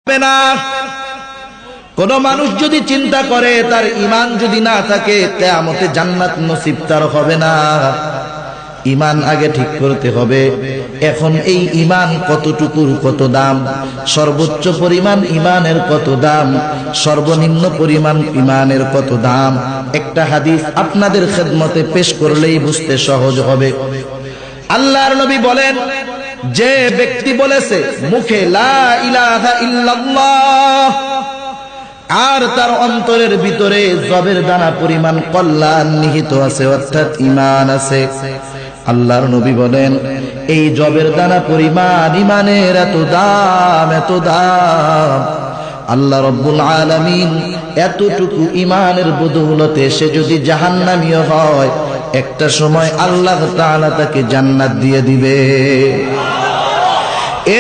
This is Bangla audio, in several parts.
হবে না। কোন মানুষ যদি চিন্তা করে তার ঈমান যদি না থাকে কিয়ামতে জান্নাত নসিব তার হবে না। ঈমান আগে ঠিক করতে হবে। এখন এই ঈমান কতটুকুর কত দাম, সর্বোচ্চ পরিমাণ ঈমানের কত দাম, সর্বনিম্ন পরিমাণ ঈমানের কত দাম, একটা হাদিস আপনাদের খেদমতে পেশ করলেই বুঝতে সহজ হবে। আল্লাহর নবী বলেন, যে ব্যক্তি বলেছে মুখে লা ইলাহা ইল্লাল্লাহ আর তার অন্তরের ভিতরে জবের দানা পরিমাণ কল্যাণ নিহিত আছে, অর্থাৎ ঈমান আছে, আল্লাহর নবী বলেন এই জবের দানা পরিমাণ ঈমানের এত দাম, এত দাম, আল্লাহ রাব্বুল আলামিন এতটুকু ঈমানের বদৌলতে সে যদি জাহান্নামীও হয় একটা সময় আল্লাহ তাআলা তাকে জান্নাত দিয়ে দিবে।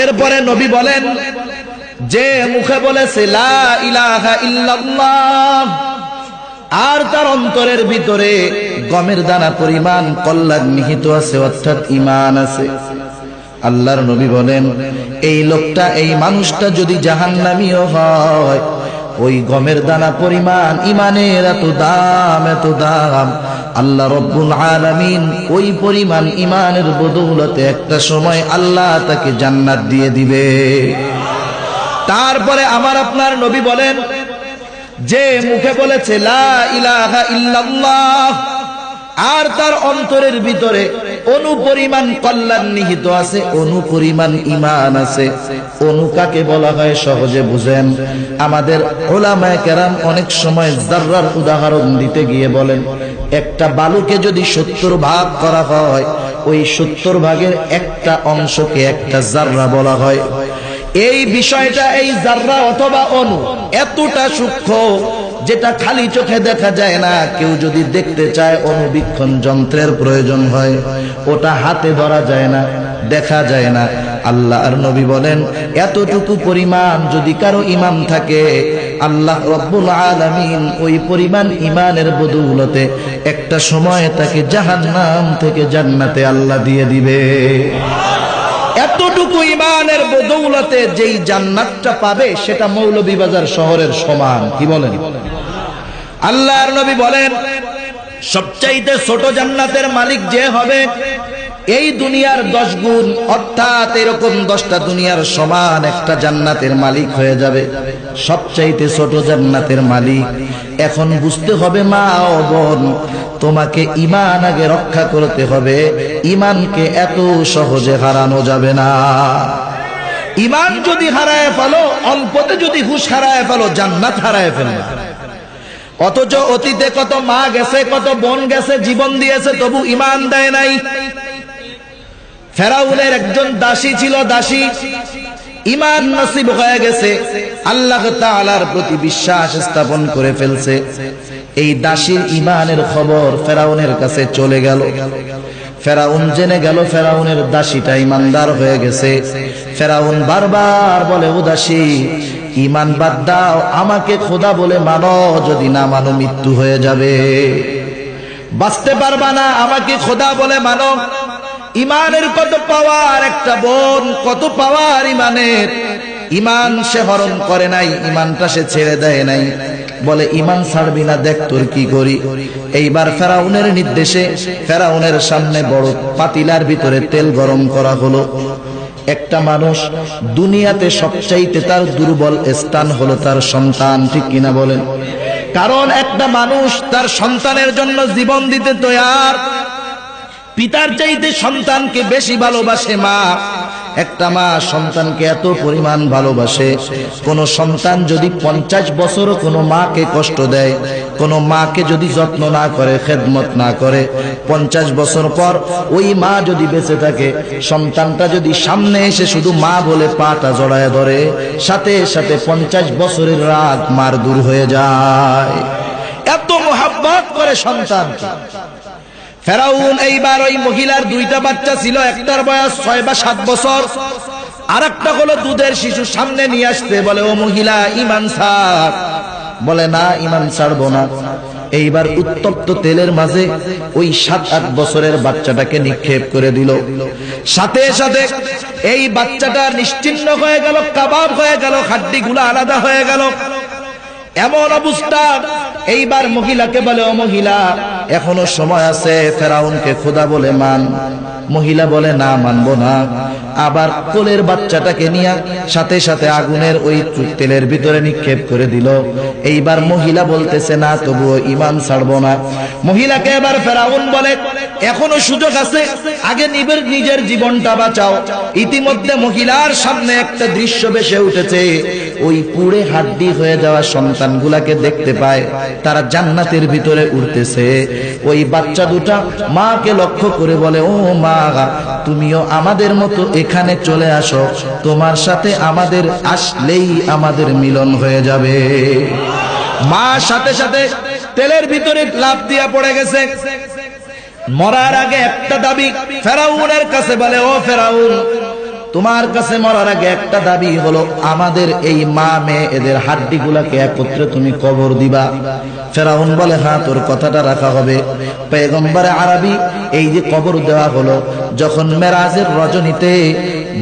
এরপরে নবী বলেন, যে মুখে বলেছে লা ইলাহা ইল্লাল্লাহ আর তার অন্তরের ভিতরে গমের দানা পরিমাণ কল্যাণ নিহিত আছে, অর্থাৎ ঈমান আছে, আল্লাহর নবী বলেন এই লোকটা, এই মানুষটা যদি জাহান্নামীও হয় ওই গমের দানা পরিমাণ ঈমানের এত দাম, এত দাম, আল্লাহ রাব্বুল আলামিন ওই পরিমাণ ঈমানের বদৌলতে একটা সময় আল্লাহ তাকে জান্নাত দিয়ে দিবে। তারপরে আমার আপনার নবী বলেন, যে মুখে বলেছে লা ইলাহা ইল্লাল্লাহ আর তার অন্তরের ভিতরে অনুপরিমাণ কল্যাণ নিহিত আছে, অনুপরিমাণ ঈমান আছে। অনু কাকে বলা হয় সহজে বুঝেন। আমাদের উলামায়ে কেরাম অনেক সময় যাররার উদাহরণ দিতে গিয়ে বলেন, একটা বালুকে যদি 70 ভাগ করা হয় ওই 70 ভাগের একটা অংশকে একটা যাররা বলা হয়। এই বিষয়টা, এই যাররা অথবা অণু এতটা সূক্ষ্ম যেটা খালি চোখে দেখা যায় না, কেউ যদি দেখতে চায় অণুবীক্ষণ যন্ত্রের প্রয়োজন হয়, ওটা হাতে ধরা যায় না, দেখা যায় না। আল্লাহর নবী বলেন এতটুকু পরিমাণ যদি কারো ঈমান থাকে আল্লাহ রাব্বুল আলামিন ওই পরিমাণ ঈমানের বদৌলতে একটা সময় তাকে জাহান্নাম থেকে জান্নাতে আল্লাহ দিয়ে দিবে। এতটুকু ঈমানের বদৌলতে যেই জান্নাতটা পাবে সেটা মৌলভীবাজার শহরের সমান। কি বলেন? আল্লাহর নবী বলেন সবচাইতে ছোট জান্নাতের মালিক যে হবে এই দুনিয়ার 10 গুণ, অর্থাৎ এরকম 10টা দুনিয়ার সমান একটা জান্নাতের মালিক হয়ে যাবে, সবচাইতে ছোট জান্নাতের মালিক। এখন বুঝতে হবে মা ও বোন, তোমাকে ঈমান আগে রক্ষা করতে হবে। ঈমানকে এত সহজে হারানো যাবে না। ঈমান যদি হারায় ফেলো, অল্পতে যদি হুঁশ হারায় ফেলো, জান্নাত হারায় ফেলবে। অথচ অতীতে কত মা গেছে, কত বোন গেছে, জীবন দিয়েছে, তবু ঈমান দেয় নাই। ফেরাউনের একজন দাসী ছিল, দাসী ঈমান নসিব হয়ে গেছে, আল্লাহ তাআলার প্রতি বিশ্বাস স্থাপন করে ফেলছে। এই দাসীর ঈমানের খবর ফেরাউনের কাছে চলে গেল। ফেরাউন জেনে গেল ফেরাউনের দাসীটা ঈমানদার হয়ে গেছে। ফেরাউন বারবার বলে, ও দাসী ঈমান বাদ দাও, আমাকে খোদা বলে মানো, যদি না মানো মৃত্যু হয়ে যাবে, বাঁচতে পারবা না, আমাকে খোদা বলে মানো। ঈমানের কত পাওয়ার, একটা বোন কত পাওয়ার ঈমানের। ঈমান সে হরণ করে নাই, ঈমানটা সে ছেড়ে দেয় নাই। বলে ঈমান ছাড়বি না, দেখ তোর কি করি। এইবার ফেরাউনের নির্দেশে ফেরাউনের সামনে বড় পাতিলার ভিতরে তেল গরম করা হলো। একটা মানুষ দুনিয়াতে সবচাইতে তার দুর্বল স্থান হলো তার সন্তান, ঠিক কিনা বলেন? কারণ একটা মানুষ তার সন্তানের জন্য জীবন দিতে তৈয়ার। পিতার চাইতে সন্তানকে বেশি ভালোবাসে মা। একটা মা সন্তানকে এত পরিমাণ ভালোবাসে, কোন সন্তান যদি 50 বছরও কোনো মাকে কষ্ট দেয়, কোনো মাকে যদি যত্ন না করে, খেদমত না করে, 50 বছর পর ওই মা যদি বেঁচে থাকে, সন্তানটা যদি সামনে এসে শুধু মা বলে পাটা জড়ায় ধরে, সাথে সাথে 50 বছরের রাগ মার দূর হয়ে যায়। এত মোহাব্বত করে সন্তানকে। ফেরাউন এইবার ওই মহিলার 2টা বাচ্চা ছিল, একটার বয়স 6 বা 7 বছর, আর একটা হলো দুধের শিশু, সামনে নিয়ে আসতে বলে, ও মহিলা ঈমান ছাড়। বলে না, ঈমান ছাড়বো না। এইবার উত্তপ্ত তেলের মাঝে ওই 7-8 বছরের বাচ্চাটাকে নিক্ষেপ করে দিল। সাথে সাথে এই বাচ্চাটা নিশ্চিহ্ন হয়ে গেল, কাবাব হয়ে গেল, হাড্ডিগুলো আলাদা হয়ে গেল। এমন অবস্থা, এইবার মহিলাকে বলে, ও মহিলা, এখনো সময় আছে, ফেরাউনকে খোদা বলে মান। মহিলা বলে, না, মানবো না। আবার কোলের বাচ্চাটাকে নিয়ে সাথে সাথে আগুনের ওই তেলের ভিতরে নিক্ষেপ করে দিল। এইবার মহিলা বলতেছে, না, তবুও ঈমান ছাড়বো না। মহিলাকে এবার ফেরাউন বলে, এখনো সুযোগ আছে, আগে নিজের জীবনটা বাঁচাও। ইতিমধ্যে মহিলার সামনে একটা দৃশ্য ভেসে উঠেছে। ওই পুড়ে হাড্ডি হয়ে যাওয়া সন্তানগুলাকে দেখতে পায়, তারা জান্নাতের ভিতরে উঠতেছে। ওই বাচ্চা দুটা মাকে লক্ষ্য করে বলে, ও মা, তুমিও আমাদের মতো এখানে চলে আসো, তোমার সাথে আমাদের আসলেই আমাদের মিলন হয়ে যাবে। মা সাথে সাথে তেলের ভিতরে লাফ দিয়া পড়ে গেছে। মরার আগে একটা দাবি ফেরাউনের কাছে বলে, ও ফেরাউন, তোমার কাছে মরার আগে একটা দাবি হলো, আমাদের এই মা মেয়ে এদের হাড্ডিগুলাকে একত্রে তুমি কবর দিবা। ফেরাউন বলে, হ্যাঁ, তোর কথাটা রাখা হবে। পয়গম্বরে আরবি এই যে কবর দেওয়া হলো, যখন মেরাজের রজনীতে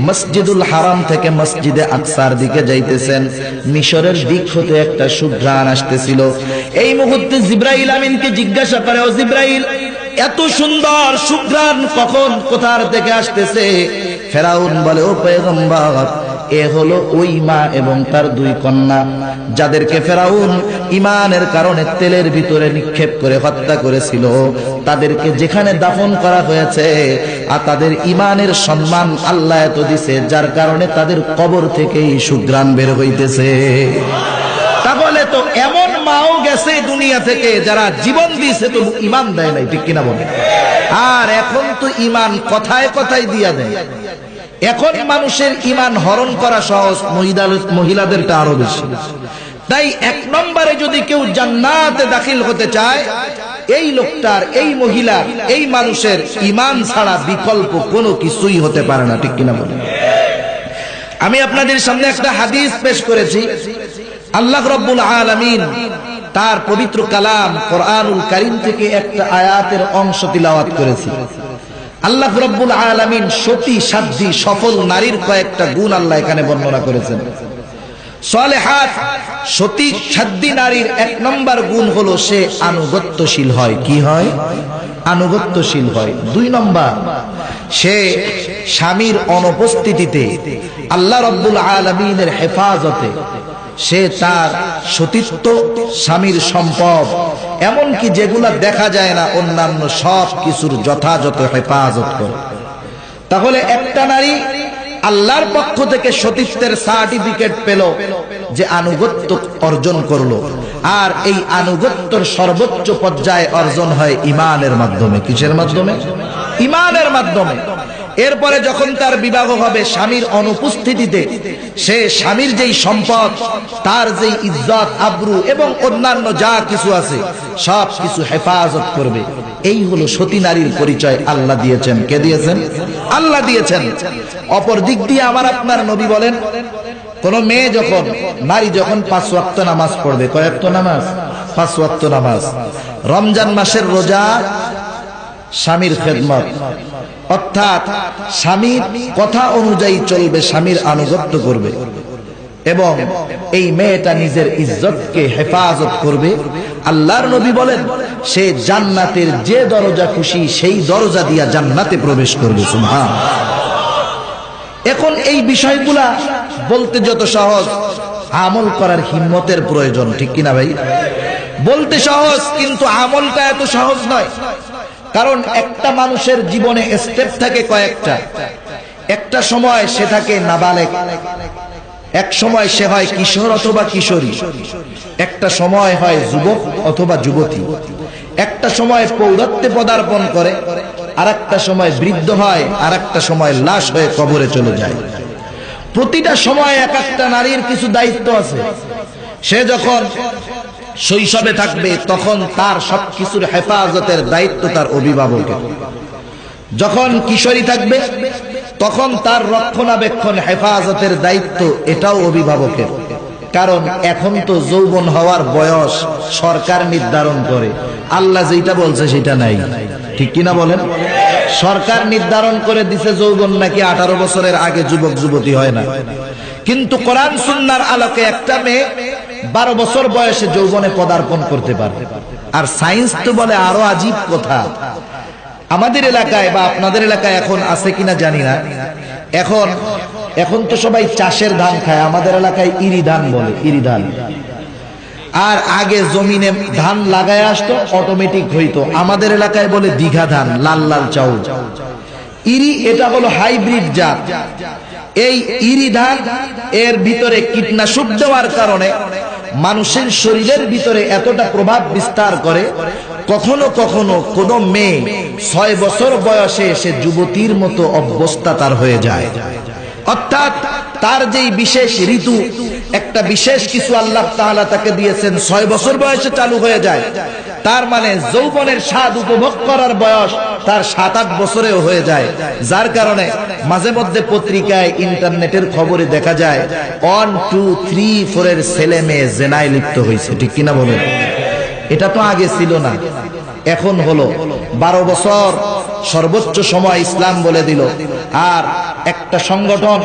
মসজিদুল হারাম থেকে মসজিদে আকসার দিকে যাইতেছেন, মিশরের দিক হতে একটা সুঘ্রাণ আসতেছিল। এই মুহূর্তে জিব্রাইল আমিনকে জিজ্ঞাসা করে, ও জিব্রাইল, এত সুন্দর সুঘ্রাণ কখন কোথার থেকে আসতেছে? ফেরাউন বলে, ও পয়গম্বর, এ হলো ওই মা এবং তার 2 কন্যা, যাদেরকে ফেরাউন ঈমানের কারণে তেলের ভিতরে নিক্ষেপ করে হত্যা করেছিল। তাদেরকে যেখানে দাফন করা হয়েছে, আর তাদের ঈমানের সম্মান আল্লাহ এত দিছে, যার কারণে তাদের কবর থেকেই সুঘ্রাণ বের হইতেছে। তাহলে তো এমন মাও গেছে দুনিয়া থেকে যারা জীবন দিয়েছে তো ঈমান দেয় নাই, ঠিক কিনা বলে? আর এখন তো ঈমান কথায় কথায় দিয়া দেয়। এখন মানুষের ঈমান হরণ করা সহজ, মহিলাদেরটা আরো বেশি। তাই 1 নম্বরে যদি কেউ জান্নাতে দাখিল হতে চায়, এই লোকটার, এই মহিলার, এই মানুষের ঈমান ছাড়া বিকল্প কোনো কিছুই হতে পারে না, ঠিক কিনা বলে? আমি আপনাদের সামনে একটা হাদিস পেশ করেছি। আল্লাহ রাব্বুল আলামিন তার পবিত্র কালাম কোরআনুল কারীম থেকে একটা আয়াতের অংশ তিলাওয়াত করেছি। আল্লাহ রাব্বুল আলামিন সতী সাধ্বী সফল নারীর কয়েকটা গুণ আল্লাহ এখানে বর্ণনা করেছেন। সালেহাত সতী সাধ্বী নারীর 1 নম্বর গুণ হলো সে আনুগত্যশীল হয়। কি হয়? আনুগত্যশীল হয়। 2 নম্বর, সে স্বামীর অনুপস্থিতিতে আল্লাহ রাব্বুল আলামিনের হেফাজতে সে তার সতীত্ব, স্বামীর সম্পদ, এমনকি যেগুলা দেখা যায় না, অন্যান্য সব কিছুর যথাযথ হেফাজত করে। তাহলে একটা নারী আল্লাহর পক্ষ থেকে সতীত্বের সার্টিফিকেট পেল, যে আনুগত্য অর্জন করলো। আর এই আনুগত্যর সর্বোচ্চ পর্যায়ে অর্জন হয় ঈমানের মাধ্যমে। কিসের মাধ্যমে? ঈমানের মাধ্যমে। এরপরে যখন তার বিবাহ হবে, স্বামীর অনুপস্থিতিতে সে স্বামীর যেই সম্পদ, তার যেই ইজ্জত আবরু এবং অন্যান্য যা কিছু আছে সব কিছু হেফাজত করবে। এই হলো সতী নারীর পরিচয় আল্লাহ দিয়েছেন। কে দিয়েছেন? আল্লাহ দিয়েছেন। অপর দিক দিয়ে আমার আপনার নবী বলেন, কোন মেয়ে যখন, নারী যখন 5 ওয়াক্ত নামাজ পড়বে, কয় ওয়াক্ত নামাজ? 5 ওয়াক্ত নামাজ। রমজান মাসের রোজা, স্বামীর খেদমত, অর্থাৎ স্বামীর কথা অনুযায়ী চলবে, স্বামীর আনুগত্য করবে, এবং এই মেয়েটা নিজের ইজ্জতকে হেফাজত করবে। আল্লাহর নবী বলেন, সে জান্নাতের যে দরজা খুশি সেই দরজা দিয়া জান্নাতে প্রবেশ করবে। সুবহানাল্লাহ। এখন এই বিষয়গুলা বলতে যত সহজ, আমল করার হিম্মতের প্রয়োজন, ঠিক কিনা ভাই? বলতে সহজ, কিন্তু আমলটা এত সহজ নয়। কারণ একটা মানুষের জীবনে স্টেপ থাকে কয়েকটা। একটা সময় সে থাকে নাবালেগ, এক সময় সে হয় কিশোর অথবা কিশোরী, একটা সময় হয় যুবক অথবা যুবতী, একটা সময় পৌরত্বে পদার্পণ করে, আর একটা সময় বৃদ্ধ হয়, আর একটা সময় লাশ হয়ে কবরে চলে যায়। প্রতিটা সময় এক একটা নারীর কিছু দায়িত্ব আছে। সে যখন শৈশবে থাকবে তখন তার সবকিছুর হেফাজতের দায়িত্ব তার অভিভাবকের। যখন কিশোরী থাকবে তখন তার রক্ষণাবেক্ষণ, হেফাজতের দায়িত্ব এটাও অভিভাবকের। কারণ এখন তো যৌবন হওয়ার বয়স সরকার নির্ধারণ করে, আল্লাহ যেটা বলছে সেটা নাই, ঠিক কিনা বলেন? সরকার নির্ধারণ করে দিছে যৌবন নাকি 18 বছরের আগে যুবক যুবতী হয় না, কিন্তু কোরআন সুন্নাহর আলোকে একটা মেয়ে 12 বছর বয়সে যৌবনে পদার্পণ করতে পারে। আর সায়েন্স তো বলে আরো আজীব কথা, আমাদের এলাকায় বা আপনাদের এলাকায় এখন আছে কিনা জানি না, এখন তো সবাই চাষের ধান খায়, আমাদের এলাকায় ইরি ধান বলে, ইরি ধান। আর আগে জমিনে ধান লাগায় আসতো, অটোমেটিক হইতো, আমাদের এলাকায় বলে দীঘা ধান, লাল লাল চাউল। ইরি এটা হলো হাইব্রিড জাত। এই ইরি ধান এর ভিতরে কীটনাশক দেওয়ার কারণে মানুষের শরীরের ভিতরে এতটা প্রভাব বিস্তার করে, কখনো কখনো কোন মেয়ে 6 বছর বয়সে এসে যুবতীর মতো অবস্থা তার হয়ে যায়। অর্থাৎ তার যেই বিশেষ ঋতু, একটা বিশেষ কিছু আল্লাহ তাআলা তাকে দিয়েছেন, 6 বছর বয়সে চালু হয়ে যায়। তার মানে যৌবনের স্বাদ উপভোগ করার বয়স তার 7-8 বছরেও হয়ে যায়। যার কারণে মাঝে মধ্যে পত্রিকায় ইন্টারনেটের খবরে দেখা যায় 1, 2, 3, 4 এর ছেলে মেয়ে জেনায় লিপ্ত হয়েছে, ঠিক কিনা বলেন? এটা তো আগে ছিল না, এখন হলো 12 বছর সর্বোচ্চ সময় ইসলাম বলে দিল। আর একটা সংগঠন,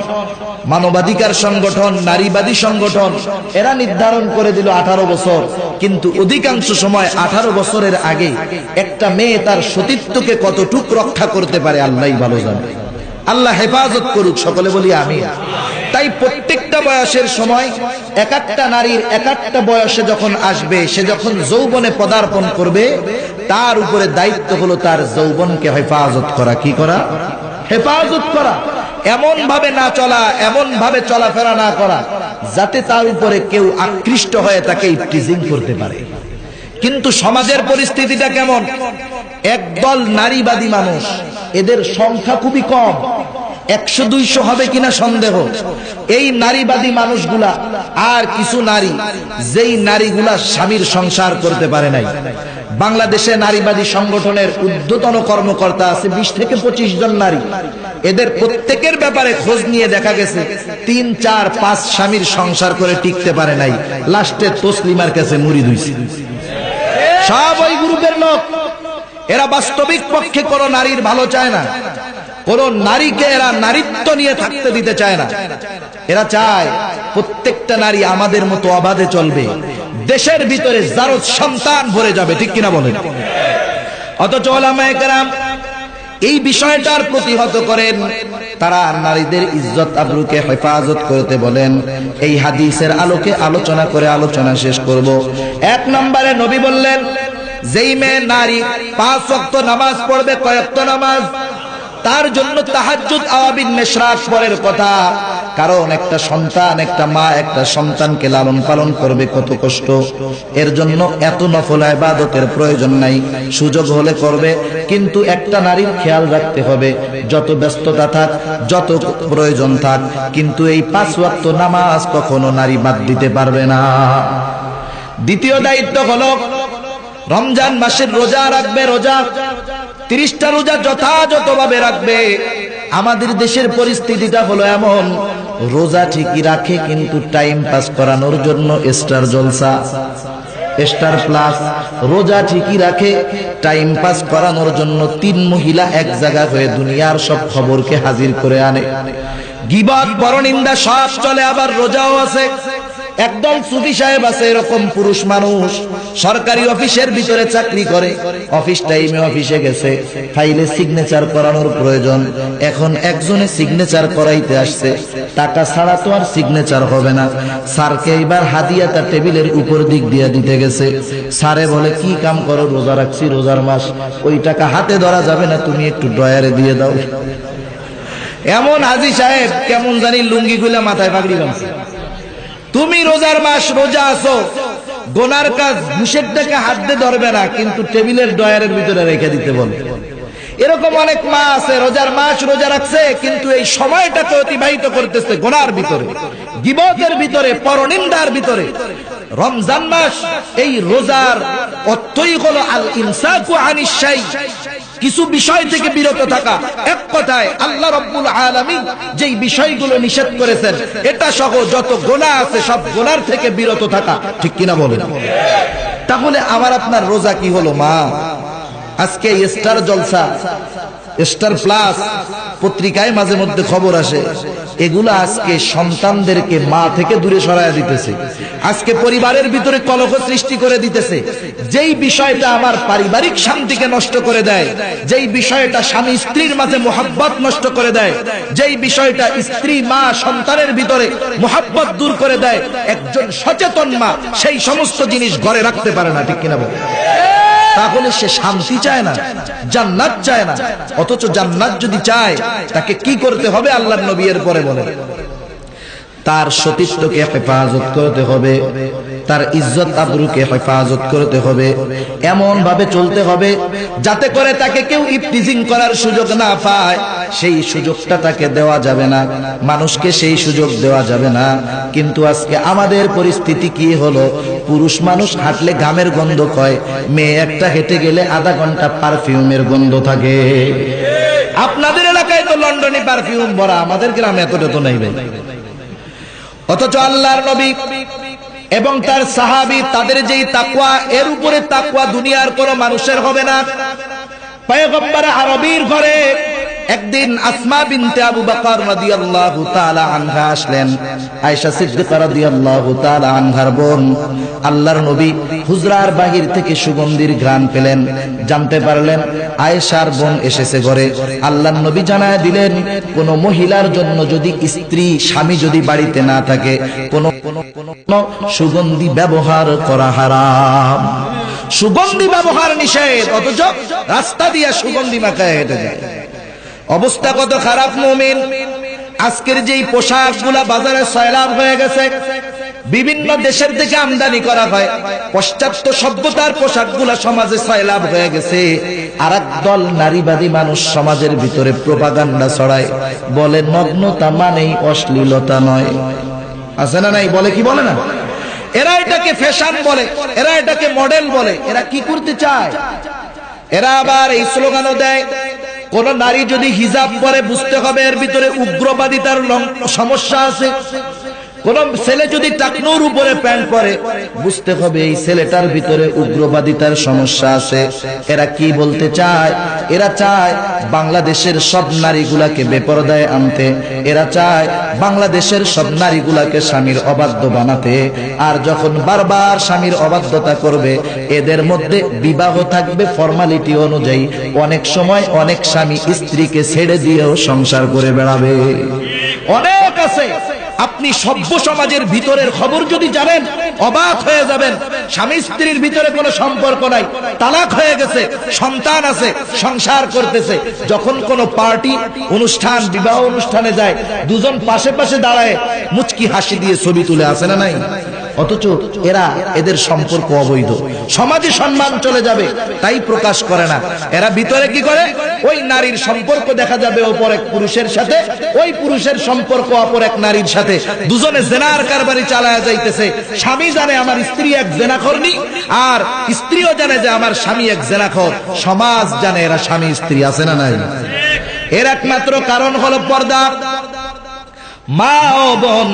মানবাধিকার সংগঠন, নারীবাদী সংগঠন, এরা নির্ধারণ করে দিল 18 বছর। কিন্তু অধিকাংশ সময় 18 বছরের আগে একটা মেয়ে তার সতীত্বকে কতটুক রক্ষা করতে পারে আল্লাহই ভালো জানে। আল্লাহ হেফাজত করুক, সকলে বলি আমিন। তাই প্রত্যেকটা বয়সের সময় এক একটা নারীর এক একটা বয়সে যখন আসবে, সে যখন যৌবনে পদার্পণ করবে, তার উপরে দায়িত্ব হলো তার যৌবনকে হেফাজত করা। কি করা? হেফাজত করা। এমন ভাবে না চলা, এমন ভাবে চলাফেরা না করা যাতে তার উপরে কেউ আকৃষ্ট হয়ে তাকে ইফটিজিং করতে পারে। কিন্তু সমাজের পরিস্থিতিটা কেমন? একদল নারীবাদী মানুষ, এদের সংখ্যা খুবই কম, 100-200 হবে কিনা সন্দেহ। এই নারীবাদী মানুষগুলা আর কিছু নারী, যেই নারীগুলা স্বামীর সংসার করতে পারে নাই। বাংলাদেশে নারীবাদী সংগঠনের ঊর্ধ্বতন কর্মকর্তা আছে 20 থেকে 25 জন নারী। এদের প্রত্যেকের ব্যাপারে খোঁজ নিয়ে দেখা গেছে 3, 4, 5 স্বামীর সংসার করে টিকতে পারে নাই, লাস্টে তসলিমার কাছে মুড়ি ধুইছে। সব ওই গ্রুপের লোক। এরা বাস্তবিক পক্ষে কোনো নারীর ভালো চায় না, কোন নারীকে এরা নারীত্ব নিয়ে থাকতে দিতে চায় না। এরা চায় প্রত্যেকটা নারী আমাদের মতো অবাধে চলবে, দেশের ভিতরে জারজ সন্তান ভরে যাবে, ঠিক কিনা বলেন? অথচ উলামায়ে কেরাম এই বিষয়টার প্রতিহত করেন, তারা নারীদের ইজ্জত আবরুকে হেফাজত করতে বলেন। এই হাদিসের আলোকে আলোচনা করে আলোচনা শেষ করব। 1 নম্বরে নবী বললেন, যেই মেয়ে নারী 5 ওয়াক্ত নামাজ পড়বে, কয় ওয়াক্ত নামাজ? তার জন্য তাহাজ্জুদ, আওয়াবিন, মেশরাক পরের কথা। কারণ একটা সন্তান, একটা মা একটা সন্তানকে লালন পালন করবে কত কষ্ট। এর জন্য এত নফল ইবাদতের প্রয়োজন নাই, সুযোগ হলে করবে। কিন্তু একটা নারীর খেয়াল রাখতে হবে, যত ব্যস্ততা থাক, যত প্রয়োজন থাক, কিন্তু এই 5 ওয়াক্ত নামাজ কখনো নারী বাদ দিতে পারবে না। দ্বিতীয় দায়িত্ব হলো রমজান মাসের রোজা রাখবে। রোজা 30টা রোজা যথাযথভাবে রাখবে। আমাদের দেশের পরিস্থিতিটা হলো এমন, রোজা ঠিকই রাখে কিন্তু টাইম পাস করানোর জন্য স্টার জলসা, স্টার প্লাস। রোজা ঠিকই রাখে, টাইম পাস করানোর জন্য 3 মহিলা এক জায়গা হয়ে দুনিয়ার সব খবরকে হাজির করে আনে। গীবত, পরনিন্দা সব চলে, আবার রোজাও আছে। একদল সুফি সাহেব আছে, এরকম পুরুষ মানুষ, সরকারি অফিসের ভিতরে চাকরি করে, অফিস টাইমে অফিসে গেছে, ফাইলে সিগনেচার করানোর প্রয়োজন। এখন একজনে সিগনেচার করাইতে আসছে, টাকা ছাড়া তো আর সিগনেচার হবে না। স্যারকে এবার হাদিয়া তার টেবিলের উপর দিক দিয়ে দিতে গেছে। স্যারে বলে, কি কাম করো? রোজা রাখছি, রোজার মাস, ওই টাকা হাতে ধরা যাবে না, তুমি একটু ড্রয়ারে দিয়ে দাও। এমন হাজি সাহেব কেমন জানি লুঙ্গি খুলে মাথায় পাগড়ি বাঁধছে। তুমি রোজার মাস, রোজা আছো, গোনার কাজ ঘুষের টাকা হাত দিয়ে ধরবে না, কিন্তু টেবিলের ড্রয়ারের ভিতরে রেখে দিতে বলে। এরকম অনেক মা আছে, রোজার মাস রোজা রাখছে, কিন্তু এই সময়টাকে অতিবাহিত করতেছে গোনার ভিতরে, গীবতের ভিতরে, পরনিন্দার ভিতরে। রমজান মাস, এই রোজার অর্থই হলো আল ইমসাকু আনিশ শাই, কিছু বিষয় থেকে বিরত থাকা। এক কথায় আল্লাহ রাব্বুল আলামিন যেই বিষয়গুলো নিষেধ করেছেন এটা সহ যত গুনাহ আছে সব গুনার থেকে বিরত থাকা, ঠিক কিনা বলেন? তাহলে আমার আপনার রোজা কি হলো মা? আজকে স্টার জলসা, স্টার প্লাস পত্রিকায় মাঝে মধ্যে খবর আসে, এগুলা আজকে সন্তানদেরকে মা থেকে দূরে সরাইয়া দিতেছে, আজকে পরিবারের ভিতরে কলহ সৃষ্টি করে দিতেছে। যেই বিষয়টা আমার পারিবারিক শান্তিকে নষ্ট করে দেয়, যেই বিষয়টা স্বামী স্ত্রীর মাঝে মোহাব্বত নষ্ট করে দেয়, যেই বিষয়টা স্ত্রী মা সন্তানের ভিতরে মোহাব্বত দূর করে দেয়, একজন সচেতন মা সেই সমস্ত জিনিস ঘরে রাখতে পারে না, ঠিক কিনা বল? তাহলে সে শান্তি চায় না, জান্নাত চায় না। অথচ জান্নাত যদি চায় তাকে কি করতে হবে? আল্লাহর নবী এর পরে বলেন, তার সতীত্বকে হেফাজত করতে হবে, তার ইজ্জত আবরুকে হেফাজত করতে হবে, এমন ভাবে চলতে হবে যাতে করে তাকে কেউ ইফতিজিং করার সুযোগ না পায়। সেই সুযোগটা তাকে দেওয়া যাবে না, মানুষকে সেই সুযোগ দেওয়া যাবে না। কিন্তু আজকে আমাদের পরিস্থিতি কি হলো? পুরুষ মানুষ হাঁটলে ঘামের গন্ধ হয়, মেয়ে একটা হেঁটে গেলে আধা ঘন্টা পারফিউমের গন্ধ থাকে। আপনাদের এলাকায় তো লন্ডনে পারফিউম ভরা, আমাদের গ্রামে এতটা তো নাই ভাই। অথচ আল্লাহর নবী এবং তার সাহাবী তাদের যেই তাকওয়া, এর উপরে তাকওয়া দুনিয়ার কোনো মানুষের হবে না। পয়গম্বর আরবীর ঘরে একদিন আসমা বিনতে আবু বকর রাদিয়াল্লাহু তাআলা আনহা আসলেন। আয়েশা সিদ্দিকা রাদিয়াল্লাহু তাআলা আনহার বোন। আল্লাহর নবী হুজরার বাহির থেকে সুগন্ধির ঘ্রাণ পেলেন, জানতে পারলেন আয়েশার বোন এসেছে ঘরে। আল্লাহর নবী জানায় দিলেন, কোন মহিলার জন্য যদি স্ত্রী স্বামী যদি বাড়িতে না থাকে, কোন সুগন্ধি ব্যবহার করা হারাম। সুগন্ধি ব্যবহার নিষেধ, অথচ রাস্তা দিয়ে সুগন্ধি মাখায় হেঁটে যায়। অবস্থা কত খারাপ মুমিন! আজকের যেই পোশাকগুলা বাজারে সয়লাব হয়ে গেছে, বিভিন্ন দেশের থেকে আমদানি করা হয়, পাশ্চাত্য সভ্যতার পোশাকগুলা সমাজে সয়লাব হয়ে গেছে। আর একদল নারীবাদী মানুষ সমাজের ভিতরে প্রোপাগান্ডা ছড়ায়, বলে নগ্নতা মানেই অশ্লীলতা নয়। আছে না নাই? বলে কি বলে না? এরা এটাকে ফ্যাশন বলে, এরা এটাকে মডেল বলে। এরা কি করতে চায়? এরা আবার এই স্লোগানও দেয়, কোন নারী যদি হিজাব পরে বুঝতে হবে এর ভিতরে উগ্রবাদিতার সমস্যা আছে। কোন ছেলে যদি টাকনুর উপরে প্যান্ট পরে বুঝতে হবে এই ছেলেটার ভিতরে উগ্রবাদিতার সমস্যা আছে। এরা কি বলতে চায়? এরা চায় বাংলাদেশের সব নারীগুলাকে বেপরদায় আনতে, এরা চায় বাংলাদেশের সব নারীগুলাকে স্বামীর অবাধ্য বানাতে। আর যখন বারবার স্বামীর অবাধ্যতা করবে, এদের মধ্যে বিবাহ থাকবে ফরমালিটি অনুযায়ী। অনেক সময় অনেক স্বামী স্ত্রীকে ছেড়ে দিয়েও সংসার করে বেড়াবে। অনেক আছে। আপনি সভ্য সমাজের ভিতরের খবর যদি জানেন অবাক হয়ে যাবেন। স্বামী স্ত্রীর ভিতরে কোনো সম্পর্ক নাই, তালাক হয়ে গেছে, সন্তান আছে, সংসার করতেছে। যখন কোনো পার্টি অনুষ্ঠান, বিবাহ অনুষ্ঠানে যায়, দুজন পাশে পাশে দাঁড়ায় মুচকি হাসি দিয়ে ছবি তুলে, আসে না নাই? অথচ এদের সম্পর্ক অবৈধ, সমাজে সম্মান চলে যাবে তাই প্রকাশ করে না। এরা ভিতরে কি করে? ওই নারীর সম্পর্ক দেখা যাবে অপর এক পুরুষের সাথে, ওই পুরুষের সম্পর্ক অপর এক নারীর সাথে, দুজনে জেনার কারবারি চালায়া যাইতেছে। স্বামী জানে আমার স্ত্রী এক জেনাখোরনি, আর স্ত্রীও জানে যে আমার স্বামী এক জেনাখোর। সমাজ জানে এরা স্বামী স্ত্রী, আছে না নাই? এর একমাত্র কারণ হলো পর্দা। মা ও বোন,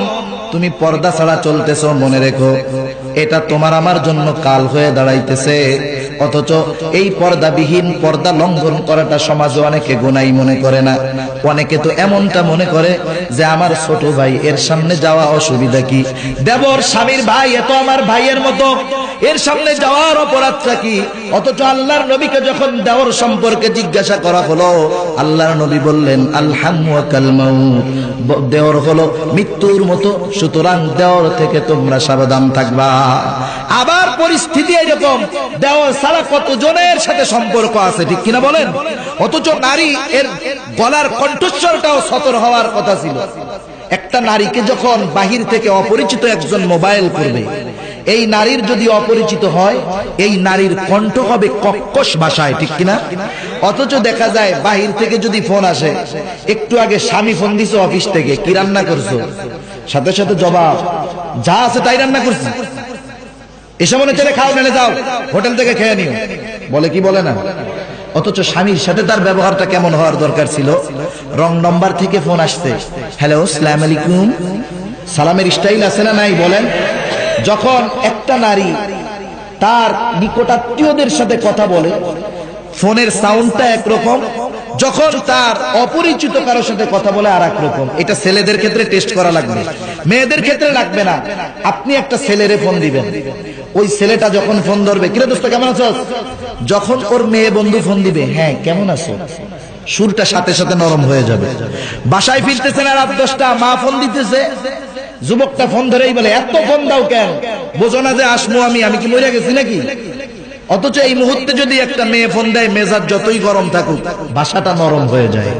তুমি পর্দা ছাড়া চলতেছো, মনে রেখো এটা তোমার আমার জন্য কাল হয়ে দাঁড়াইতেছে। অথচ এই পর্দাবিহীন, পর্দা লঙ্ঘন করাটা সমাজে অনেকে গুনাই মনে করে না। অনেকে তো এমনটা মনে করে যে আমার ছোট ভাই, এর সামনে যাওয়া অসুবিধা কি? দেবর স্বামীর ভাই, এ তো আমার ভাইয়ের মতো, এর সামনে যাওয়ার অপরাধটা কি? অথচ আল্লাহর নবীকে যখন দেওর সম্পর্কে জিজ্ঞাসা করা হলো, আল্লাহর নবী বললেন আল হামু কাল মাউত, দেওর হলো মৃত্যুর মতো, সুতরাং দেওর থেকে তোমরা সাবধান থাকবা। আবার পরিস্থিতি এরকম, দেওর ছাড়া কতজনের সাথে সম্পর্ক আছে, ঠিক কিনা বলেন? অথচ নারী, এর গলার কণ্ঠস্বরটাও সতর হওয়ার কথা ছিল। একটা নারীকে যখন বাহির থেকে অপরিচিত একজন মোবাইল করবে, এই নারীর যদি অপরিচিত হয়, এই নারীর কণ্ঠ হবে কক্কশ ভাষায়, ঠিক কিনা? অথচ দেখা যায় বাহির থেকে যদি ফোন আসে, একটু আগে স্বামী ফোন দিছে অফিস থেকে, কি রান্না করছো, সাথে সাথে জবাব যা আছে তাই রান্না করছি, এসে মনে চলে খাও, মেলে যাও, হোটেল থেকে খেয়ে নিও। বলে কি বলে না? অথচ স্বামীর সাথে তার ব্যবহারটা কেমন হওয়ার দরকার ছিল? রং নম্বর থেকে ফোন আসছে, হ্যালো আসসালামু আলাইকুম। সালামের স্টাইল আছে না নাই বলেন? যখন একটা নারী তার নিকটাত্মীয়দের সাথে কথা বলে ফোনের সাউন্ডটা একরকম, যখন তার অপরিচিত কারোর সাথে কথা বলে আর এক রকম। এটা ছেলেদের ক্ষেত্রে টেস্ট করা লাগবে, মেয়েদের ক্ষেত্রে লাগবে না। আপনি একটা ছেলেরে ফোন দিবেন, ওই ছেলেটা যখন ফোন ধরবে, কিরে দোস্ত কেমন আছো, যখন ওর মেয়ে বন্ধু ফোন দিবে, হ্যাঁ কেমন আছো, সুরটা সাথে সাথে নরম হয়ে যাবে। বাসায় ফিরতেছে না রাত 10টা, মা ফোন দিতেছে, যুবকটা ফোন ধরেই বলে এত ফোন দাও কেন, বোঝো না যে আসমু আমি কি মরে গেছি নাকি? অথচ এই মুহূর্তে যদি একটা মেয়ে ফোন দেয়, মেজাজ যতই গরম থাকুক ভাষাটা নরম হয়ে যায়।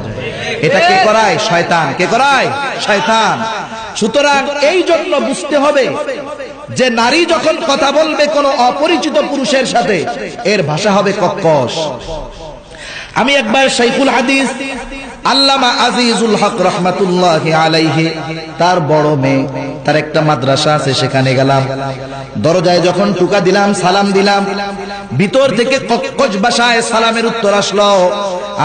এটা কে করায়? শয়তান। কে করায়? শয়তান। সুতরাং এই জন্য বুঝতে হবে যে নারী যখন কথা বলবে কোন অপরিচিত পুরুষের সাথে, এর ভাষা হবে কর্কশ। আমি একবার শাইখুল হাদিস আল্লামা আজিজুল হক রহমাতুল্লাহি আলাইহি, তার বড় মেয়ে, তার একটা মাদ্রাসা আছে, সেখানে গেলাম। দরজায় যখন টুকা দিলাম, সালাম দিলাম, ভিতর থেকে কর্কশ ভাষায় সালামের উত্তর আসলো।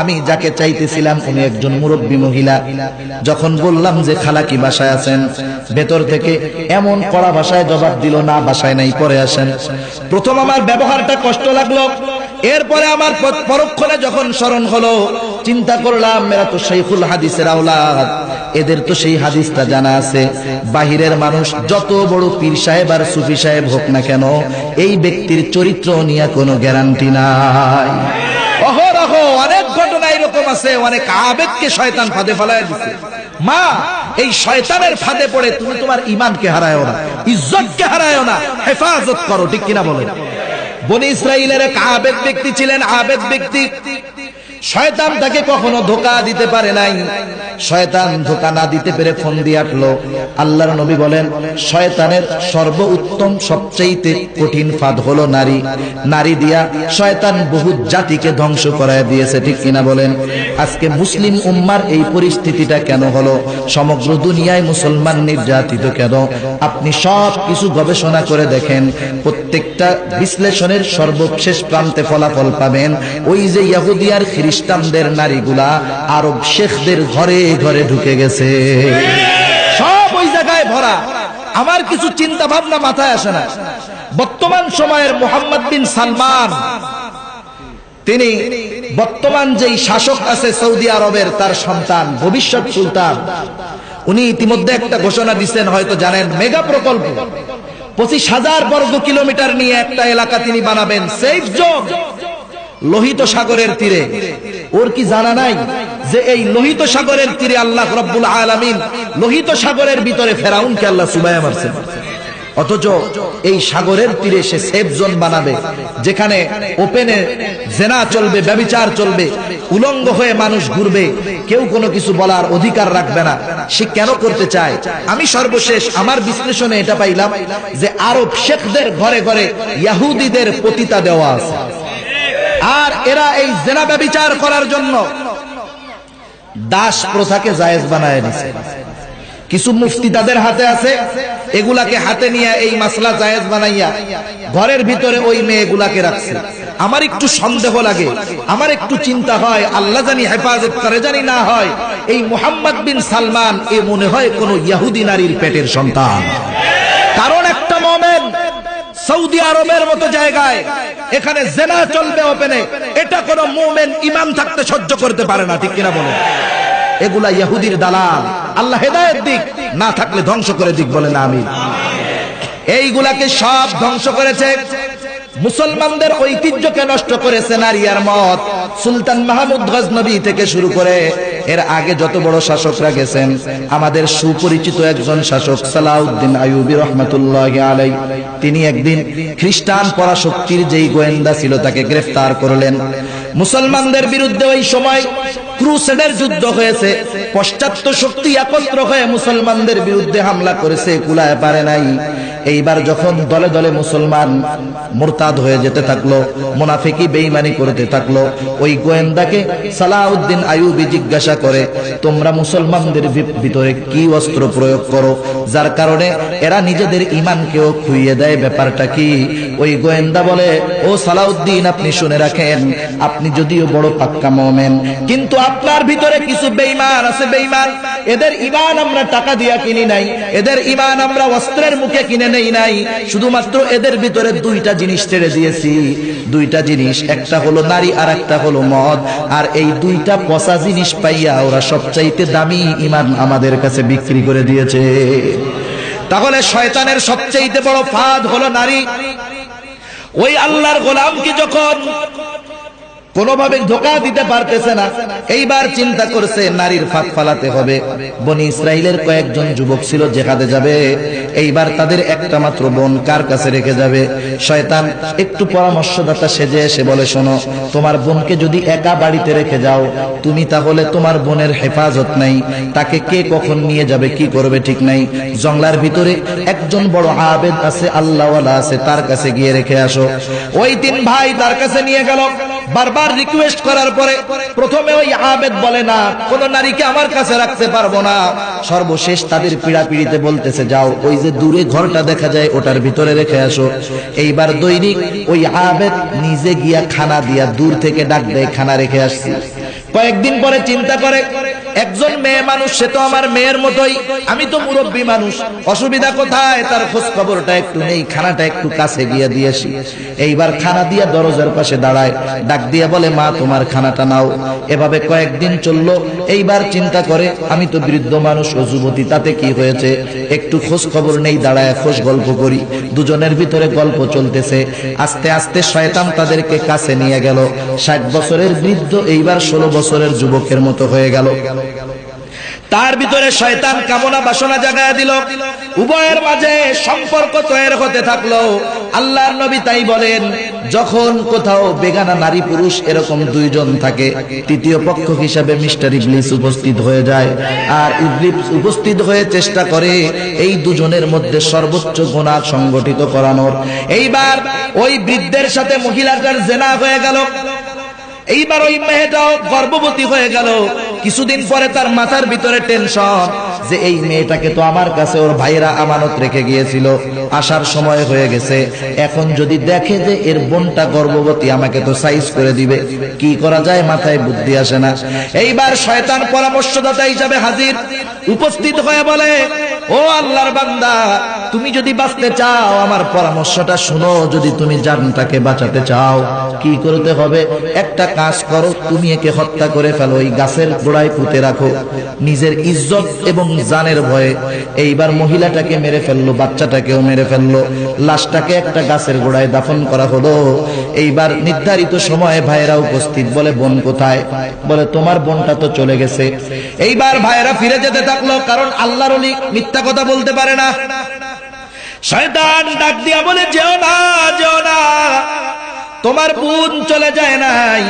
আমি যাকে চাইতেছিলাম উনি একজন মুরব্বী মহিলা। যখন বললাম যে খালা কি বাসায় আছেন, ভেতর থেকে এমন কড়া ভাষায় জবাব দিল, না বাসায় নাই, পরে আসেন। প্রথম আমার ব্যবহারটা কষ্ট লাগলো, এরপরে আমার পরক্ষণে যখন স্মরণ হলো, চিন্তা করলাম এরা তো শাইখুল হাদিসের আওলাদ, এদের তো সেই হাদিসটা জানা আছে। বাহিরের মানুষ যত বড় পীর সাহেব আর সুফি সাহেব হোক না কেন, এই ব্যক্তির চরিত্র নিয়ে কোনো গ্যারান্টি নাই। অহরহ অনেক ঘটনা এরকম আছে, অনেক আবেগকে শয়তান ফাঁদে ফেলায় দিচ্ছে। মা, এই শয়তানের ফাঁদে পড়ে তুমি তোমার ঈমানকে হারায়ও না, ইজ্জতকে হারায়ও না, হেফাজত করো। ঠিক কিনা বলেন? বনি ইসরাইলের এক আবেদ ব্যক্তি ছিলেন, আবেদ ব্যক্তি। শয়তান তাকে কখনো ধোঁকা দিতে পারে নাই। শয়তান ধোঁকা না দিতে পেরে ফোন দিয়ে আটলো। আল্লাহর নবী বলেন, শয়তানের সর্বোত্তম সবচেয়ে কঠিন ফাঁদ হলো নারী। নারী দিয়া শয়তান বহু জাতিকে ধ্বংস করায় দিয়েছে। ঠিক কিনা বলেন? আজকে মুসলিম উম্মার এই পরিস্থিতিটা কেন হলো? সমগ্র দুনিয়ায় মুসলমান নির্যাতিত কেন? আপনি সব কিছু গবেষণা করে দেখেন, প্রত্যেকটা বিশ্লেষণের সর্বশেষ প্রান্তে ফলাফল পাবেন ওই যে ইহুদি আর খ্রিস্টানদের নারীগুলা আরব শেখদের ঘরে ঘরে ঢুকে গেছে, সব ওই জায়গায় ভরা। আমার কিছু চিন্তা ভাবনা মাথায় আসে না। বর্তমান সময়ের মোহাম্মদ বিন সালমান, তিনি বর্তমান যেই শাসক আছে সৌদি আরবের, তার সন্তান, ভবিষ্যৎ সুলতান। উনি ইতিমধ্যে একটা ঘোষণা দিচ্ছেন, হয়তো জানেন, মেগা প্রকল্প 25,000 বর্গ কিলোমিটার নিয়ে একটা এলাকা তিনি বানাবেন, সেফ জোন, লোহিত সাগরের তীরে। ওর কি জানা নাই যে এই লোহিত সাগরের তীরে আল্লাহ রব্বুল আলামিন লোহিত সাগরের ভিতরে ফেরাউনকে আল্লাহ চুবাইয়া মারছেন। অথচ এই সাগরের তীরে সে সেফ জোন বানাবে, যেখানে ওপেনে জেনা চলবে, ব্যভিচার চলবে, উলঙ্গ হয়ে মানুষ ঘুরবে, কেউ কোনো কিছু বলার অধিকার রাখবে না। সে কেন করতে চায়? আমি সর্বশেষ আমার বিশ্লেষণে এটা পাইলাম যে আরব শেখদের ঘরে ঘরে ইহুদিদের পতিতা দেওয়া আছে, আর এরা এই জেনা ব্যভিচার করার জন্য দাস প্রথাকে জায়েজ বানায় দিছে। কিছু মুফতি তাদের হাতে আছে, এগুলাকে হাতে নিয়ে এই মাসলা জায়েজ বানাইয়া ঘরের ভিতরে ওই মেয়েগুলাকে রাখছে। আমার একটু সন্দেহ লাগে, আমার একটু চিন্তা হয়, আল্লাহ জানি হেফাজত করে, জানি না হয় এই মুহাম্মদ বিন সালমান এ মনে হয় কোন ইহুদি নারীর পেটের সন্তান। কারণ একটা মুমিন সৌদি আরবের মতো জায়গায় এখানে জেনা চলবে ওপেনে, এটা কোন মুমিন ঈমান থাকতে সহ্য করতে পারে না। ঠিক কিনা বলেন? এগুলা ইহুদির দালাল, আল্লাহ হেদায়েত দিক, না থাকলে ধ্বংস করে দিক, বলেন আমিন। এইগুলাকে সব ধ্বংস করেছে, মুসলমানদের ঐতিহ্যকে নষ্ট করেছে নারী আর মদ। সুলতান মাহমুদ গজনবী থেকে শুরু করে এর আগে যত বড় শাসকরা গেছেন, আমাদের সুপরিচিত একজন শাসক সালাউদ্দিন আইয়ুবী রহমাতুল্লাহি আলাইহি, তিনি একদিন খ্রিস্টান পরাশক্তির যেই গোয়েন্দা ছিল তাকে গ্রেফতার করলেন। মুসলমানদের বিরুদ্ধে ওই সময় ক্রুসেডের যুদ্ধ হয়েছে, পাশ্চাত্য শক্তি একত্র হয়ে মুসলমানদের বিরুদ্ধে হামলা করেছে, কুলায় পারে নাই। এইবার যখন দলে দলে মুসলমান মুরতাদ হয়ে যেতে থাকলো, মুনাফিকি বেঈমানি করতে থাকলো, ওই গোয়েন্দাকে সালাউদ্দিন আইয়ুবী জিজ্ঞাসা করে, তোমরা মুসলমানদের ভিতরে কি অস্ত্র প্রয়োগ করো যার কারণে এরা নিজেদের ঈমানকেও খুইয়ে দেয়, ব্যাপারটা কি? ওই গোয়েন্দা বলে, ও সালাউদ্দিন, আপনি শুনে রাখেন, আপনি যদিও বড় পাক্কা মুমিন, কিন্তু আপনার ভিতরে কিছু বেঈমান আছে। বেঈমান, এদের ঈমান আমরা টাকা দিয়া কিনি নাই, এদের ঈমান আমরা অস্ত্রের মুখে কিনে নেই নাই, শুধুমাত্র এদের ভিতরে দুইটা জিনিস ছেড়ে দিয়েছি। দুইটা জিনিস, একটা হলো নারী আর একটা হলো মদ। আর এই দুইটা পচা জিনিস পাইয়া ওরা সবচাইতে দামি ঈমান আমাদের কাছে বিক্রি করে দিয়েছে। তাহলে শয়তানের সবচাইতে বড় ফাঁদ হলো নারী। ওই আল্লাহর গোলামকে যখন কোনোভাবে ধোঁকা দিতে পারতেছে না, এইবার চিন্তা করছে নারীর ফাঁদ ফালাতে হবে। বনি ইসরাইলের কয়েকজন যুবক ছিল জিহাদে যাবে, এইবার তাদের একটা মাত্র বোন কার কাছে রেখে যাবে? শয়তান একটু পরামর্শদাতা সেজে এসে বলে, শোনো, তোমার বোনকে যদি একা বাড়িতে রেখে যাও তুমি, তাহলে তোমার বোনের হেফাজত নাই, তাকে কে কখন নিয়ে যাবে কি করবে ঠিক নাই। জঙ্গলার ভিতরে একজন বড় আবেদ আছে, আল্লাহওয়ালা আছে, তার কাছে গিয়ে রেখে আসো। ওই তিন ভাই তার কাছে নিয়ে গেল। বারবার রিকোয়েস্ট করার পরে প্রথমে ওই আবেদ বলে, না, কোন নারীকে আমার কাছে রাখতে পারবো না। সর্বশেষ তাদের পিড়াপিড়িতে বলতেছে, যাও, ওই যে দূরে ঘরটা দেখা যায় ওটার ভিতরে রেখে আসো। এইবার দৈনিক ওই আবেদ নিজে গিয়া খানা দিয়া দূর থেকে ডাক দেয়, খানা রেখে আসছি। কয়েকদিন পরে চিন্তা করে, একজন মেয়ে মানুষ, সে তো আমার মেয়ের মতোই, আমি তো মুরব্বী মানুষ, অসুবিধা কোথায়, তার খোঁজ খবরটা একটু নেই, খানাটা একটু কাছে গিয়ে দিয়েছি। এইবার খানা দিয়া দরজার পাশে দাঁড়ায়, ডাক দিয়া বলে, মা, তোমার খানাটা নাও। এভাবে কয়েকদিন চললো। এইবার চিন্তা করে, আমি তো বৃদ্ধ মানুষ ও যুবতী, তাতে কি হয়েছে, একটু খোঁজ খবর নেই, দাঁড়ায় খোঁজ গল্প করি। দুজনের ভিতরে গল্প চলতেছে। আস্তে আস্তে শয়তান তাদেরকে কাছে নিয়ে গেল। 60 বছরের বৃদ্ধ এইবার 16 বছরের যুবকের মতো হয়ে গেল। তার ভিতরে শয়তান কামনা বাসনা জাগায় দিল। উভয়ের মাঝে সম্পর্ক তৈরি হতে থাকলো। আল্লাহর নবী তাই বলেন, যখন কোথাও বেগানা নারী পুরুষ এরকম দুইজন থাকে, তৃতীয় পক্ষ হিসাবে মিস্টার ইবলিস উপস্থিত হয়ে যায়। আর ইবলিস উপস্থিত হয়ে চেষ্টা করে এই দুজনের মধ্যে সর্বোচ্চ গুনাহ সংগঠিত করানোর। এইবার ওই বৃদ্ধের সাথে মহিলাটার জিনা হয়ে গেল। এইবার ওই মেয়েটাও গর্ভবতী হয়ে গেল। কিছুদিন পরে তার মাথার ভিতরে টেনশন যে এই মেয়েটাকে তো আমার কাছে ওর ভাইরা আমানত রেখে গিয়েছিল, আসার সময় হয়ে গেছে, এখন যদি দেখে যে এর বোনটা গর্ভবতী, আমাকে তো সাইজ করে দিবে, কি করা যায়, মাথায় বুদ্ধি আসে না। এইবার শয়তান পরামর্শদাতা হিসাবে হাজির, উপস্থিত হয়ে বলে, ও আল্লাহর বান্দা, তুমি যদি বাঁচতে চাও আমার পরামর্শটা শুনো। যদি তুমি জানটাকে বাঁচাতে চাও, কি করতে হবে? একটা কাজ করো, তুমি একে হত্যা করে ফেলো, ওই গাছের গোড়ায় পুঁতে রাখো, নিজের ইজ্জত এবং জানের ভয়ে। এইবার মহিলাটাকে মেরে ফেললো, বাচ্চাটাকেও মেরে ফেললো, লাশটাকে একটা গাছের গোড়ায় দাফন করা হলো। এইবার নির্ধারিত সময়ে ভাইয়েরা উপস্থিত। বলে, বোন কোথায়? বলে, তোমার বোনটা তো চলে গেছে। এইবার ভাইয়েরা ফিরে যেতে থাকলো, কারণ আল্লাহর ওলি মিথ্যা কথা বলতে পারে না। শয়তান ডাক দিয়া বলে, যেও না, যেও না, তোমার বোন চলে যায় নাই,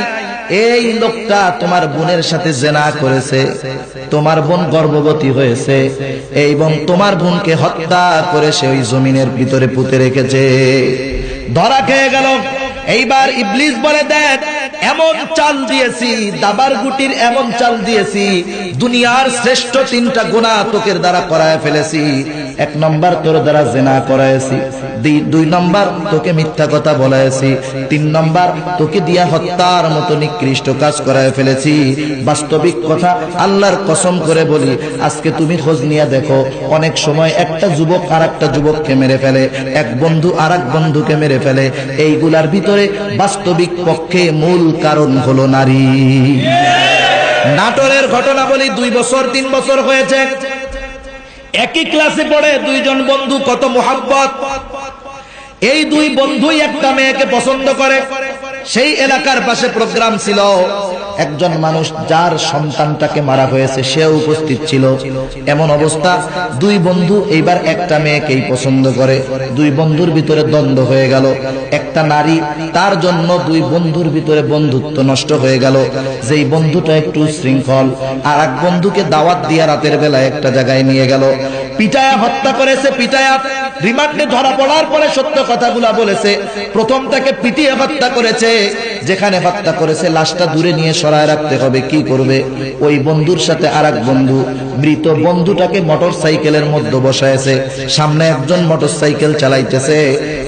এই লোকটা তোমার বোনের সাথে জিনা করেছে, তোমার বোন গর্ভবতী হয়েছে, এবং তোমার বোনকে হত্যা করে সে ওই জমিনের ভিতরে পুঁতে রেখেছে। ধরা খেয়ে গেল। এইবার ইবলিস বলে, দেখ, এমন চাল দিয়েছি, দাবার গুটির এমন চাল দিয়েছি, দুনিয়ার শ্রেষ্ঠ 3টা গুনাহ তোকের দ্বারা করায় ফেলেছি। 1 নম্বর তোর দ্বারা জিনা করাইছি, 2 নম্বর তোকে মিথ্যা কথা বলাইছি, 3 নম্বর তোকে দিয়া হত্যার মতো নিকৃষ্ট কাজ করায় ফেলেছি। বাস্তবিক কথা, আল্লাহর কসম করে বলি, আজকে তুমি খোঁজ নিয়ে দেখো, অনেক সময় একটা যুবক আর একটা যুবককে মেরে ফেলে, এক বন্ধু আর এক বন্ধুকে মেরে ফেলে। এইগুলার ভিতরে বাস্তবিক পক্ষে মূল কারণ হলো নারী। নাটোরের ঘটনা বলি, 2 বছর 3 বছর হয়েছে, একই ক্লাসে পড়ে 2 জন বন্ধু, কত মোহাব্বত। এই 2 বন্ধুই একটা মেয়েকে পছন্দ করে। সেই এলাকার পাশে প্রোগ্রাম ছিল, একজন মানুষ যার সন্তানটাকে মারা হয়েছে সে উপস্থিত ছিল। এমন অবস্থা, 2 বন্ধু এইবার একটা মেয়েকেই পছন্দ করে। 2 বন্ধুর ভিতরে দ্বন্দ্ব হয়ে গেল। একটা নারী, তার জন্য 2 বন্ধুর ভিতরে বন্ধুত্ব নষ্ট হয়ে গেল। যেই বন্ধুটা একটু শৃঙ্খল, আর এক বন্ধুকে দাওয়াত দিয়ে রাতের বেলা একটা জায়গায় নিয়ে গেল, পিটায়া হত্যা করেছে। পিটায়া রিমান্ডে ধরা পড়ার পরে সত্য কথাগুলা বলেছে। প্রথম তাকে পিটিয়ে হত্যা করেছে, যেখানে হত্যা করেছে লাশটা দূরে নিয়ে সরায় রাখতে হবে। কি করবে? ওই বন্ধুর সাথে আরেক বন্ধু, মৃত বন্ধুটাকে মোটরসাইকেলের মধ্যে বসায়ছে। সামনে একজন মোটরসাইকেল চালাইতেছে,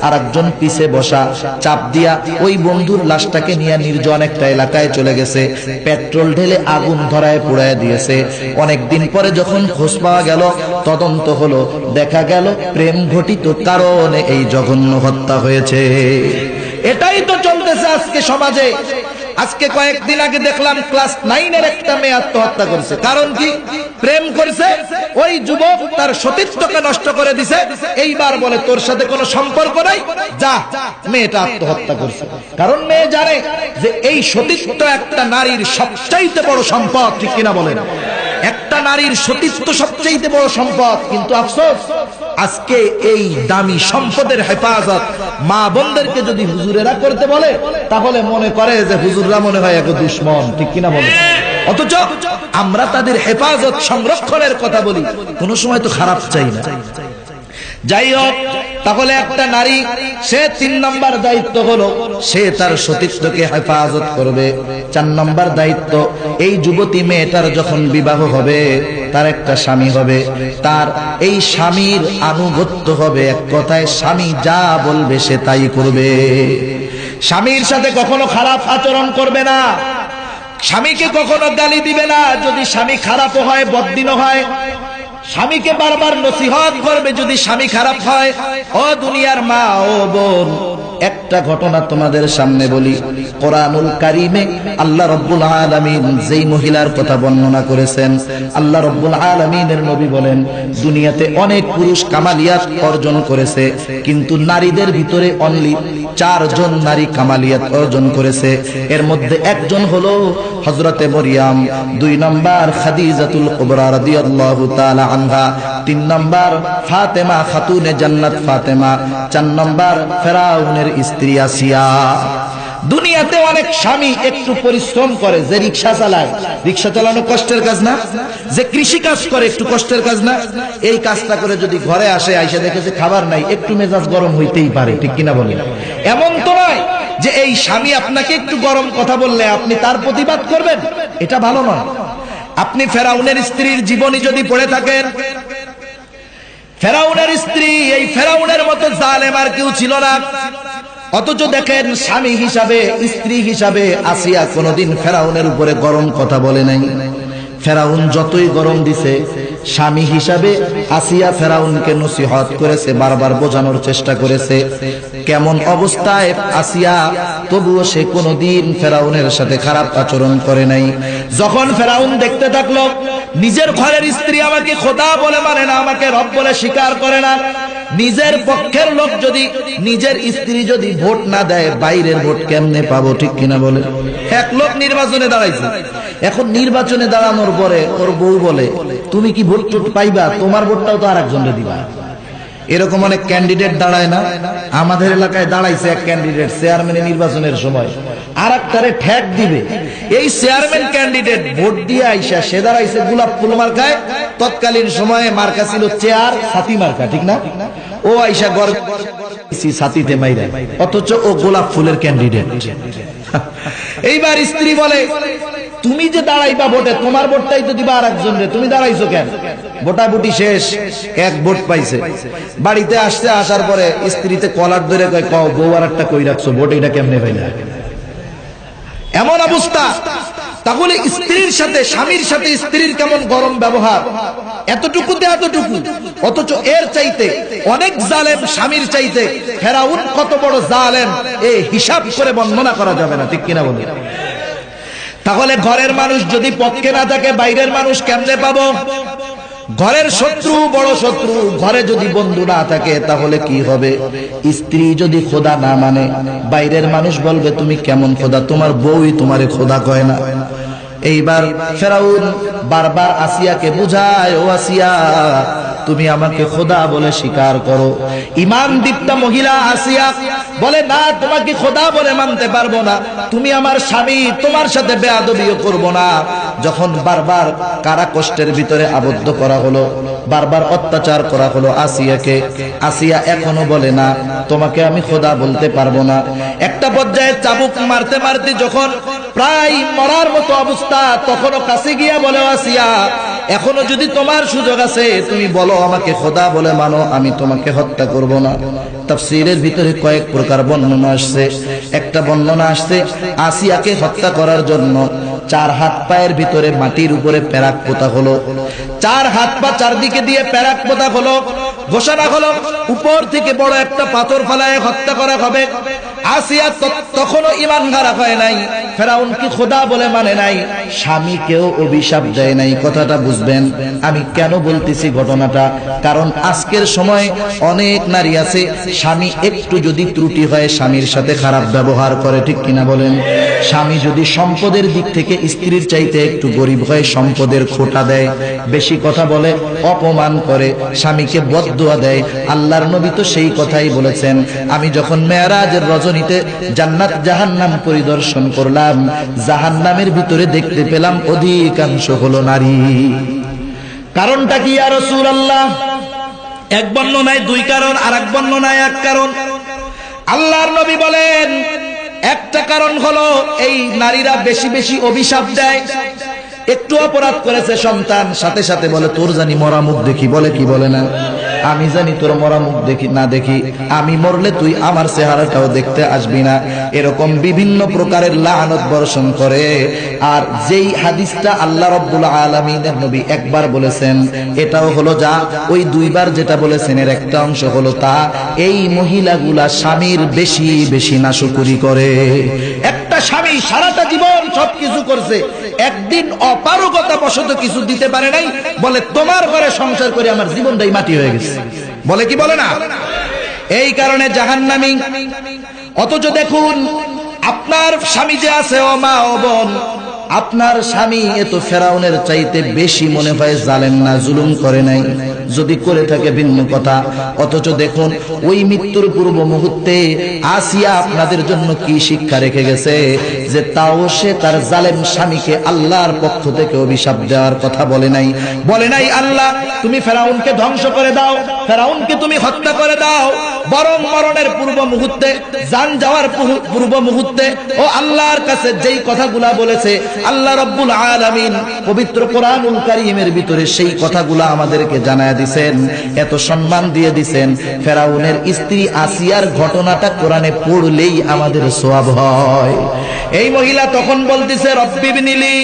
আর একজন পিছে বসা। চাপ দিয়া ওই বন্ধুর লাশটাকে নিয়ে নির্জন একটা এলাকায় চলে গেছে। পেট্রোল ঢেলে আগুন ধরায় পুড়ায় দিয়েছে। অনেকদিন পরে যখন খোঁজ পাওয়া গেল, তদন্ত হলো, দেখা গেল প্রেম ঘটিত কারণে এই জঘন্য হত্যা হয়েছে। এটাই তো চলতেছে আজকে সমাজে। আজকে কয়েকদিন আগে দেখলাম ক্লাস 9-এর একটা মেয়ে আত্মহত্যা করেছে। কারণ কি? প্রেম করেছে, ওই যুবক তার সতীত্বকে নষ্ট করে দিছে। এইবার বলে তোর সাথে কোনো সম্পর্ক নাই, যা। মেয়েটা আত্মহত্যা করছে। কারণ মেয়ে জানে যে এই সতীত্ব একটা নারীর সবচাইতে বড় সম্পদ। ঠিক কিনা বলেন? একটা নারীর সতীত্ব সবচাইতে বড় সম্পদ। কিন্তু আফসোস, আজকে এই দামি সম্পদের হেফাজত মা বোনদেরকে যদি হুজুরেরা করতে বলে, তাহলে মনে করে যে হুজুররা মনে হয় এক দুশ্মন। ঠিক কিনা বলে? অথচ আমরা তাদের হেফাজত সংরক্ষণের কথা বলি, কোনো সময় তো খারাপ চাই না। যাই হোক, তাহলে একটা নারী, সে 3 নম্বর দায়িত্ব হলো সে তার সতীত্বকে হেফাজত করবে। 4 নম্বর দায়িত্ব, এই যুবতী মেয়েটার যখন বিবাহ হবে, তার একটা স্বামী হবে, তার এই স্বামীর আনুগত্য হবে। এক কথায় স্বামী যা বলবে সে তাই করবে। স্বামীর সাথে কখনো খারাপ আচরণ করবে না, স্বামীকে কখনো গালি দিবে না। যদি স্বামী খারাপও হয়, বদ্দিনও হয়, স্বামীকে বারবার নসিহত করবে যদি স্বামী খারাপ হয়। ও দুনিয়ার মা ও বোন, একটা ঘটনা তোমাদের সামনে বলি। কোরআনুল কারীমে আল্লাহ রাব্বুল আলামিন যেই মহিলার কথা বর্ণনা করেছেন, আল্লাহ রাব্বুল আলামিনের নবী বলেন, দুনিয়াতে অনেক পুরুষ কামালিয়াত অর্জন করেছে, কিন্তু নারীদের ভিতরে অনলি 4 জন নারী কামালিয়াত অর্জন করেছে। এর মধ্যে একজন হলো হযরতে মরিয়ম, 2 নম্বর খাদিজাতুল কুবরা রাদিয়াল্লাহু তাআলা আনহা, 3 নম্বর ফাতেমা খাতুনে জান্নাত ফাতেমা, 4 নম্বর ফেরাউনের স্ত্রী আসিয়া। দুনিয়াতে অনেক স্বামী একটু পরিশ্রম করে, যে রিকশা চালায়, রিকশা চালানো কষ্টের কাজ না? যে কৃষি কাজ করে একটু কষ্টের কাজ না? এই কাজটা করে যদি ঘরে আসে, আইসা দেখে যে খাবার নাই, একটু মেজাজ গরম হইতেই পারে। ঠিক কিনা বলেন? এমন তো নয় যে এই স্বামী আপনাকে একটু গরম কথা বললে আপনি তার প্রতিবাদ করবেন, এটা ভালো নয়। আপনি ফেরাউনের স্ত্রীর জীবনী যদি পড়ে থাকেন, ফেরাউনের স্ত্রী, এই ফেরাউনের মতো জালেম আর কেউ ছিল না। অথচ দেখেন, স্বামী হিসাবে, স্ত্রী হিসাবে আসিয়া কোনদিন ফেরাউনের উপরে গরম কথা বলে নাই। ফেরাউন যতই গরম দিছে, স্বামী হিসাবে আসিয়া ফেরাউনকে নসিহত করেছে, বারবার বোঝানোর চেষ্টা করেছে। কেমন অবস্থায় আসিয়া, তবুও সে কোনদিন ফেরাউনের সাথে খারাপ আচরণ করে নাই। যখন ফেরাউন দেখতে থাকলো নিজের ঘরের স্ত্রী আমাকে খোদা বলে মানে না, আমাকে রব বলে স্বীকার করে না, নিজের পক্ষের লোক যদি, নিজের স্ত্রী যদি ভোট না দেয়, বাইরের ভোট কেমনে পাবো? ঠিক কিনা বলে? এক লোক নির্বাচনে দাঁড়াইছে, এখন নির্বাচনে দাঁড়ানোর পরে ওর বউ বলে, তুমি কি ভোট টোট পাইবা? তোমার ভোটটাও তো আর একজনকে দিবা। এরকম অনেক ক্যান্ডিডেট দাঁড়ায় না? আমাদের এলাকায় দাঁড়াইছে এক ক্যান্ডিডেট চেয়ারম্যানের নির্বাচনের সময়, আর একটারে ঠেক দিবে। এই চেয়ারম্যান ক্যান্ডিডেট ভোট দিয়ে আইসা সে দাঁড়াইছে গোলাপ ফুল মার্কায়। তৎকালীন সময়ে মার্কা ছিল চেয়ার ছাতি মার্কা, ঠিক না? ও আইসা গড় ছাতিতে মাইরা, অথচ ও গোলাপ ফুলের ক্যান্ডিডেট। এইবার স্ত্রী বলে, তুমি যে দাঁড়াইবা ভোটে, তোমার ভোটটাই তো দিবা আর একজন রে, তুমি দাঁড়াইছো কেন? ভোটাভুটি শেষ, 1 ভোট পাইছে। বাড়িতে আসছে, আসার পরে স্ত্রীতে কলার ধরে কয়, কও বউ আর একটা কই রাখছো, ভোট এটা কেমনে পাইলা? এমন অবস্থা। তাহলে স্ত্রীর সাথে, স্বামীর সাথে স্ত্রীর কেমন গরম ব্যবহার, এতটুকুতে এতটুকু। অথচ এর চাইতে অনেক জালেম স্বামীর চাইতে ফেরাউন কত বড় জালেম, এই হিসাব করে বর্ণনা করা যাবে না। ঠিক কিনা বলে? তাহলে ঘরের মানুষ যদি পক্ষে না থাকে, বাইরের মানুষ কেমনে পাবো? ঘরের শত্রু, বড় শত্রু। ঘরে যদি বন্ধু না থাকে, তাহলে কি হবে? স্ত্রী যদি খোদা না মানে, বাইরের মানুষ বলবে তুমি কেমন খোদা, তোমার বউই তোমারে খোদা কয় না। এইবার ফেরাউন বারবার আসিয়াকে বুঝায়, ও আসিয়া, তুমি আমাকে খোদা বলে স্বীকার করো। ঈমান দীপ্তা মহিলা আসিয়া বলে, না, তোমাকে খোদা বলে মানতে পারবো না, তুমি আমার স্বামী, তোমার সাথে বেয়াদবিও করব না। যখন বারবার কারা কষ্টের ভিতরে আবদ্ধ করা হলো, বারবার অত্যাচার করা হলো আসিয়াকে, আসিয়া এখনো বলে না, তোমাকে আমি খোদা বলতে পারবো না। একটা পর্যায়ে চাবুক মারতে মারতে যখন প্রায় মরার মতো অবস্থা, তখনও কাছে গিয়া বলে, আসিয়া, এখনো যদি তোমার সুযোগ আছে, তুমি বলো আমাকে খোদা বলে মানো, আমি তোমাকে হত্যা করব না। তাফসীরের ভিতরে কয়েক প্রকার বর্ণনা আসছে। একটা বর্ণনা আসছে আসিয়াকে হত্যা করার জন্য 4 হাত পায়ের ভিতরে মাটির উপরে পেরাক পোতা হলো, 4 হাত পা চারদিকে দিয়ে পেরাক পোতা হলো, ঘোষণা হলো উপর থেকে বড় একটা পাথর ফেলায় হত্যা করা হবে। আসিয়া তখনও ঈমান খারাপ হয় নাই, ফেরাউনকে খোদা বলে মানে নাই, স্বামীকেও অভিশাপ দেয় নাই। কথাটা বুঝবেন আমি কেন বলতেছি ঘটনাটা, কারণ আজকের সময় অনেক নারী আছে, স্বামী একটু যদি ত্রুটি হয় স্বামীর সাথে খারাপ ব্যবহার করে, ঠিক কিনা বলেন? স্বামী যদি সম্পদের দিক থেকে স্ত্রীর চাইতে একটু গরিব হয়, সম্পদের খোটা দেয়, বেশি কথা বলে, অপমান করে, স্বামীকে বদদুয়া দেয়। আল্লাহর নবী তো সেই কথাই বলেছেন। আমি যখন মেরাজের রজনীতে জান্নাত জাহান্নাম পরিদর্শন করলাম, জাহান্নামের ভিতরে দেখতে পেলাম অধিকাংশ হলো নারী। কারণটা কি ইয়া রাসূলুল্লাহ? এক বর্ণনায় 2 কারণ, আর এক বর্ণনায় 1 কারণ। আল্লাহর নবী বলেন, একটা কারণ হলো এই নারীরা বেশি বেশি অভিশাপ দেয়। একটু অপরাধ করেছে সন্তান, সাথে সাথে বলে, তোর জানি মরা মুখ দেখি, বলে কি বলে না? আমি জানি তোর মরা মুখ দেখি না দেখি, আমি মরলে তুই আমার চেহারাটাও দেখতে আসবি না। এরকম বিভিন্ন প্রকারের লাআনত বর্ষণ করে। আর যেই হাদিসটা আল্লাহ রাব্বুল আলামিনের নবী একবার বলেছেন, এটাও হলো যা, ওই 2 বার যেটা বলেছেন এর একটা অংশ হলো তা, এই মহিলাগুলা স্বামীর বেশি বেশি নাশকরি করে। একটা স্বামী সারাটা জীবন সবকিছু করছে, একদিন অপারগতা বশত কিছু দিতে পারে নাই, বলে তোমার ঘরে সংসার করে আমার জীবনটাই মাটি হয়ে গেছে, বলে কি বলে না? এই কারণে জাহান্নামী। অথচ দেখুন আপনার স্বামী যে আছে, ও মা ও বোন, আপনার স্বামী এত ফেরাউনের চাইতে বেশি মনে হয় জালেম না, জুলুম করে নাই, যদি করে থাকে ভিন্ন কথা। অথচ দেখুন ওই মৃত্যুর পূর্ব মুহূর্তে আসিয়া আপনাদের জন্য কি শিক্ষা রেখে গেছে, যে তাও সে তার জালেম স্বামীকে আল্লাহর পক্ষ থেকে অভিশাপ দেওয়ার কথা বলে নাই। বলে নাই আল্লাহ তুমি ফেরাউনকে ধ্বংস করে দাও, ফেরাউনকে তুমি হত্যা করে দাও, বরং মরণের পূর্ব মুহূর্তে, জান যাওয়ার পূর্ব মুহূর্তে ও আল্লাহর কাছে যেই কথাগুলা বলেছে আল্লাহ রাব্বুল আলামিন পবিত্র কোরআনুল কারীমের ভিতরে সেই কথাগুলা আমাদেরকে জানায়া দিবেন, এত সম্মান দিয়ে দিবেন। ফেরাউনের স্ত্রী আসিয়ার ঘটনাটা কোরআনে পড়লেই আমাদের সওয়াব হয়। এই মহিলা তখন বলতেছে, রব্বি বিনিলি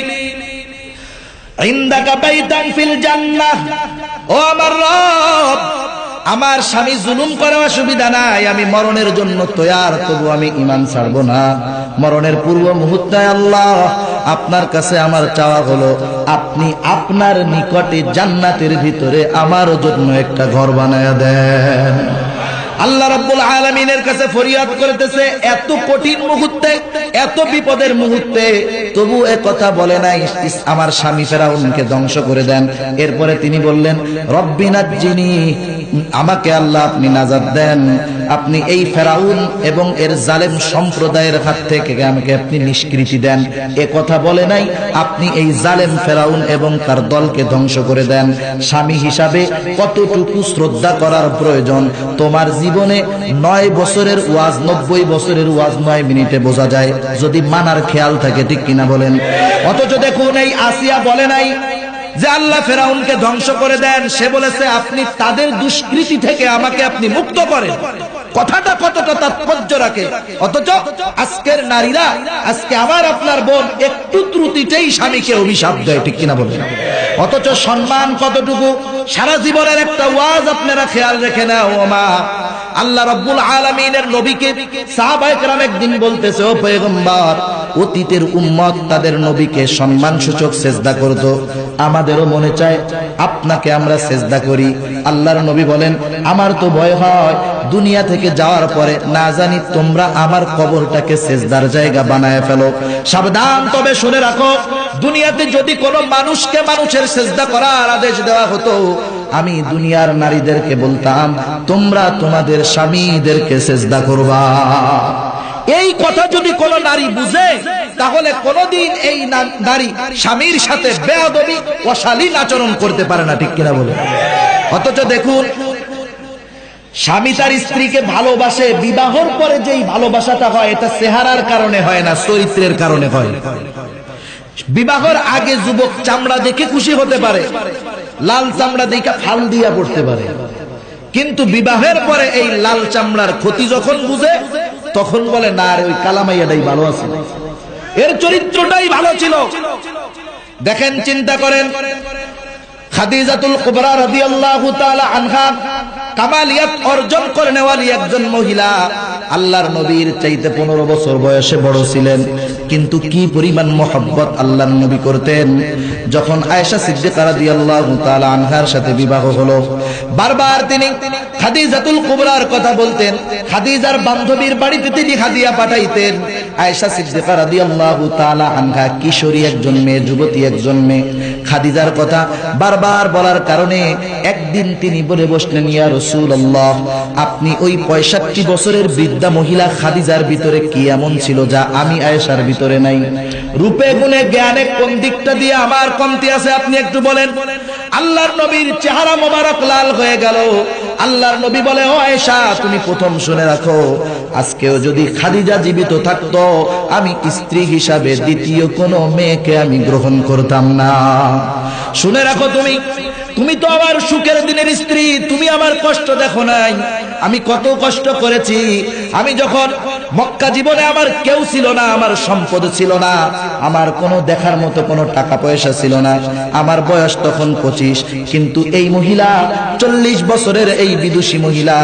ইনদাকা বাইতান ফিল জান্নাহ, ও আমার রব, আমার স্বামী জুলুম করে অসুবিধা নাই, আমি মরণের জন্য তৈয়ার, তবু আমি ঈমান ছাড়বো না। মরণের পূর্ব মুহূর্তে আল্লাহ আপনার কাছে আমার চাওয়া হলো, আপনি আপনার নিকটে জান্নাতের ভিতরে আমার জন্য একটা ঘর বানায়া দেন। আল্লাহ রাব্বুল আলামিনের কাছে ফরিয়াদ করতেছে, এত কঠিন মুহূর্তে, এত বিপদের মুহূর্তে, তবু এ কথা বলে নাই আমার স্বামী ফেরাউনকে ধ্বংস করে দেন। এরপরে তিনি বললেন, রব্বি নাজ্জিনি, আমাকে আল্লাহ আপনি নাজাত দেন, আপনি এই ফেরাউন এবং এর জালেম সম্প্রদায়ের হাত থেকে আমাকে আপনি নিষ্কৃতি দেন। এ কথা বলে নাই আপনি এই জালেম ফেরাউন এবং তার দলকে ধ্বংস করে দেন। স্বামী হিসাবে কতটুকু শ্রদ্ধা করার প্রয়োজন তোমার জীবনে 9 বছরের ওয়াজ, 90 বছরের ওয়াজ 9 মিনিটে বোঝা যায়, যদি মানার খেয়াল থাকে, ঠিক কিনা বলেন? অথচ দেখুন এই আসিয়া বলে নাই যে আল্লাহ ফেরাউনকে ধ্বংস করে দেন, সে বলেছে আপনি তাদের দুষ্কৃতি থেকে আমাকে আপনি মুক্ত করেন। কথাটা কতটা তাৎপর্য রাখে। অথচ আজকের নারীরা, আজকে আমার আপনার বোন একটু ত্রুটিতেই স্বামীকে অভিশাপ দেয়, ঠিক কিনা বলেন? অথচ সম্মান কতটুকু, সারা জীবনের একটা ওয়াজ আপনারা খেয়াল রেখে নাও। ও মা, আল্লাহ রাব্বুল আলামিনের নবীকে সাহাবায়ে কেরাম একদিন বলতেছে, ও পয়গম্বর, অতীতের উম্মত তাদের নবীকে সম্মানসূচক সেজদা করত, আমাদেরও মনে চায় আপনাকে আমরা সেজদা করি। আল্লাহর নবী বলেন, আমার তো ভয় হয় দুনিয়া থেকে যাওয়ার পরে না জানি তোমরা আমার কবরটাকে সেজদার জায়গা বানায় ফেলো। সাবধান, তবে শুনে রাখো, দুনিয়াতে যদি কোনো মানুষকে মানুষের সেজদা করার আদেশ দেওয়া হতো, আমি দুনিয়ার নারীদেরকে বলতাম তোমরা তোমাদের স্বামীদেরকে সেজদা করবা। এই কথা যদি কোন নারী বুঝে তাহলে কোনদিন এই নারী স্বামীর সাথে বেয়াদবি অশালীন আচরণ করতে পারে না, ঠিক কিনা বলে? অথচ দেখুন, স্বামী তার স্ত্রীকে ভালোবাসে, বিবাহর পরে যেই ভালোবাসাটা হয় এটা চেহারার কারণে হয় না, চরিত্রের কারণে হয়। বিবাহের আগে যুবক চামড়া দেখে খুশি হতে পারে, লাল চামড়া দেখে ফাল দিয়া পড়তে পারে, কিন্তু বিবাহের পরে এই লাল চামড়ার ক্ষতি যখন বুঝে তখন বলে না রে, ওই কালামাইয়াটাই ভালো আছে, এর চরিত্রটাই ভালো ছিল। দেখেন, চিন্তা করেন, খাদিজাতুল কুবরা রাদিয়াল্লাহু তাআলা আনহা কামালিয়াত অর্জন করে নেওয়ালি একজন মহিলা, আল্লাহর নবীর চাইতে 15 বছর বয়সে বড় ছিলেন, কিন্তু কি পরিমাণ মহব্বত আল্লাহর নবী করতেন। যখন আয়েশা সিদ্দিকা রাদিয়াল্লাহু তাআলা আনহার সাথে বিবাহ হলো, বারবার তিনি খাদিজাতুল কুবরার কথা বলতেন, খাদিজার বান্ধবীর বাড়িতে তিনি হাদিয়া পাঠাইতেন। আয়েশা সিদ্দিকা রাদিয়াল্লাহু তাআলা আনহা কিশোরী একজন মেয়ে, যুবতী একজন মেয়ে, খাদিজার কথা বারবার বলার কারণে একদিন তিনি বলে বসলেন, ইয়া রাসূলুল্লাহ, আপনি ওই 65 বছরের বৃদ্ধা মহিলা খাদিজার ভিতরে কি এমন ছিল যা আমি আয়েশার ভিতরে নাই? রূপে গুণে জ্ঞানে কোন দিকটা দিয়ে আমার কমতি আছে আপনি একটু বলেন। আল্লাহর নবীর চেহারা মোবারক লাল হয়ে গেল। আল্লাহর নবী বলে, ও আয়েশা, তুমি প্রথম শুনে রাখো, আজকেও যদি খাদিজা জীবিত থাকতো আমি স্ত্রী হিসাবে দ্বিতীয় কোনো মেয়েকে আমি গ্রহণ করতাম না। শুনে রাখো, তুমি তো আমার সুখের দিনের স্ত্রী, তুমি আমার কষ্ট দেখো নাই, আমি কত কষ্ট করেছি। আমি যখন মক্কা জীবনে আমার কেউ ছিল না, আমার সম্পদ ছিল না, আমার কোনো দেখার মতো কোনো টাকা পয়সা ছিল না, আমার বয়স তখন 25, কিন্তু এই মহিলা 40 বছরের এই বিদুষী মহিলা,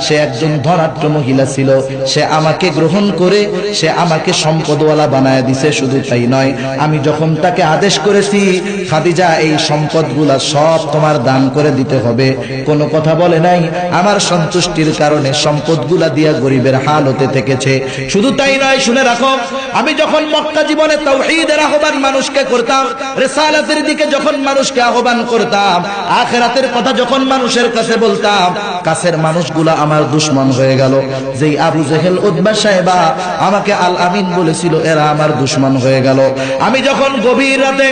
সে একজন ধনাঢ্য মহিলা ছিল, সে আমাকে গ্রহণ করে সে আমাকে সম্পদওয়ালা বানায় দিছে। শুধু তাই নয়, আমি যখন তাকে আদেশ করেছি, খাদিজা এই সম্পদগুলা সব তোমার দান করে দিতে হবে, কোনো কথা বলে নাই। আমার সন্তুষ্টির কারণে সম্পদগুলা দিয়া গরিবের হাল হতে থেকেছে। শুধু তাই নয়, শুনে রাখো, আমি যখন মক্কা জীবনে তাওহীদের আহ্বান মানুষকে করতাম, রিসালাতের দিকে যখন মানুষকে আহ্বান করতাম, আখিরাতের কথা যখন মানুষের কাছে বলতাম, কাছের মানুষগুলা আমার দুশমন হয়ে গেল। যেই আবু জেহেল, উতবা, সাইবা আমাকে আল আমিন বলেছিল, এরা আমার দুশমন হয়ে গেল। আমি যখন গভীর রাতে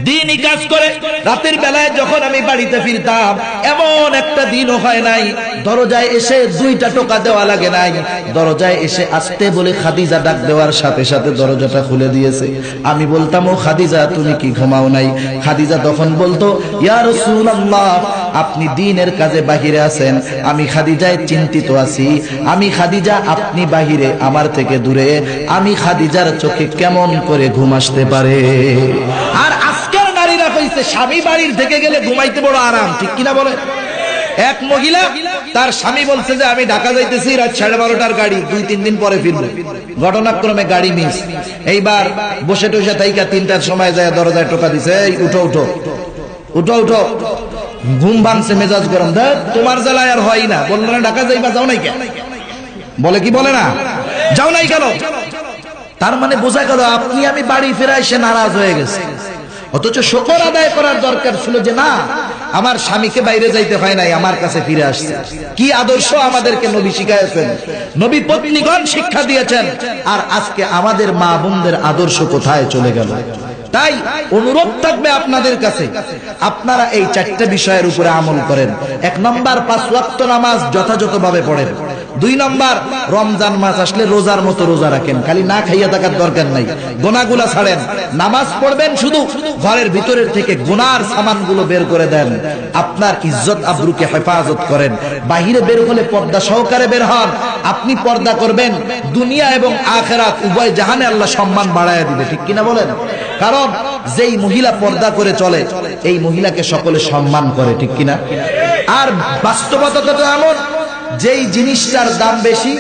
দিনই কাজ করে রাতের বেলায় যখন আমি বাড়িতে ফিরতাম, এমন একটা দিনও হয় নাই দরজায় এসে 2টা টোকা দেওয়া লাগে নাই। দরজায় এসে আসতে বলে খাদিজা ডাক দেওয়ার সাথে সাথে দরজাটা খুলে দিয়েছে। আমি বলতাম, ও খাদিজা, তুমি কি ঘুমাও নাই? খাদিজা তখন বলতো, ইয়া রাসূলুল্লাহ, আপনি দিনের কাজে বাহিরে আছেন, আমি খাদিজায় চিন্তিত আছি। আমি খাদিজা, আপনি বাহিরে, আমার থেকে দূরে, আমি খাদিজার চোখে কেমন করে ঘুম আসতে পারে? আর আজকের নারীরা কইছে স্বামী বাড়ির থেকে গেলে ঘুমাইতে বড় আরাম, ঠিক কিনা বলে? এক মহিলা, তার স্বামী বলছে যে আমি ঢাকা যাইতেছি, রাত 12:30টার গাড়ি, 2-3 দিন পরে ফিরবো। ঘটনাক্রমে গাড়ি মিস। এইবার বসে টসে থাইকা 3টার সময় যায় দরজায় টোকা দিছে, এই উঠো উঠো উঠো উঠো। ঘুম ভাঙছে, মেজাজ গরম, দেখ তোমার জ্বালায় আর হয় না। বললো না ঢাকা যাইবা, যাও নাই কেন? বলে কি বলে না, যাও নাই কেন? তার মানে বোঝা গেল আপনি আমি বাড়ি ফেরায় সে নারাজ হয়ে গেছে। অথচ শুকর আদায় করার দরকার ছিল যে না, আমার স্বামীকে বাইরে যাইতে হয় নাই, আমার কাছে ফিরে আসছে। কি আদর্শ আমাদেরকে নবী শিখাইছেন, নবী পত্নীগণ শিক্ষা দিয়েছেন। আর আজকে আমাদের মা বোনদের আদর্শ কোথায় চলে গেল? তাই অনুরোধ থাকবে আপনাদের কাছে, আপনারা এই 4টে বিষয়ের উপরে আমল করেন। 1 নম্বর, 5 ওয়াক্ত নামাজ যথাযথভাবে পড়েন। 2 নম্বর, রমজান মাস আসলে রোজার মতো রোজা রাখেন, খালি না খাইয়া থাকার দরকার নাই, গুনাহগুলো ছাড়েন। নামাজ পড়বেন, শুধু ঘরের ভিতরের থেকে গুনার সামানগুলো বের করে দেন। আপনার ইজ্জত আবরুকে হেফাজত করেন। বাহিরে বের হলে পর্দা সহকারে বের হন। আপনি পর্দা করবেন, দুনিয়া এবং আখিরাত উভয় জাহানে আল্লাহ সম্মান বাড়ায় দিবে, ঠিক কিনা বলেন? কারণ যেই মহিলা পর্দা করে চলে, এই মহিলাকে সকলে সম্মান করে, ঠিক কিনা? আর বাস্তবতা তো এমন, যেই জিনিসটার দাম বেশি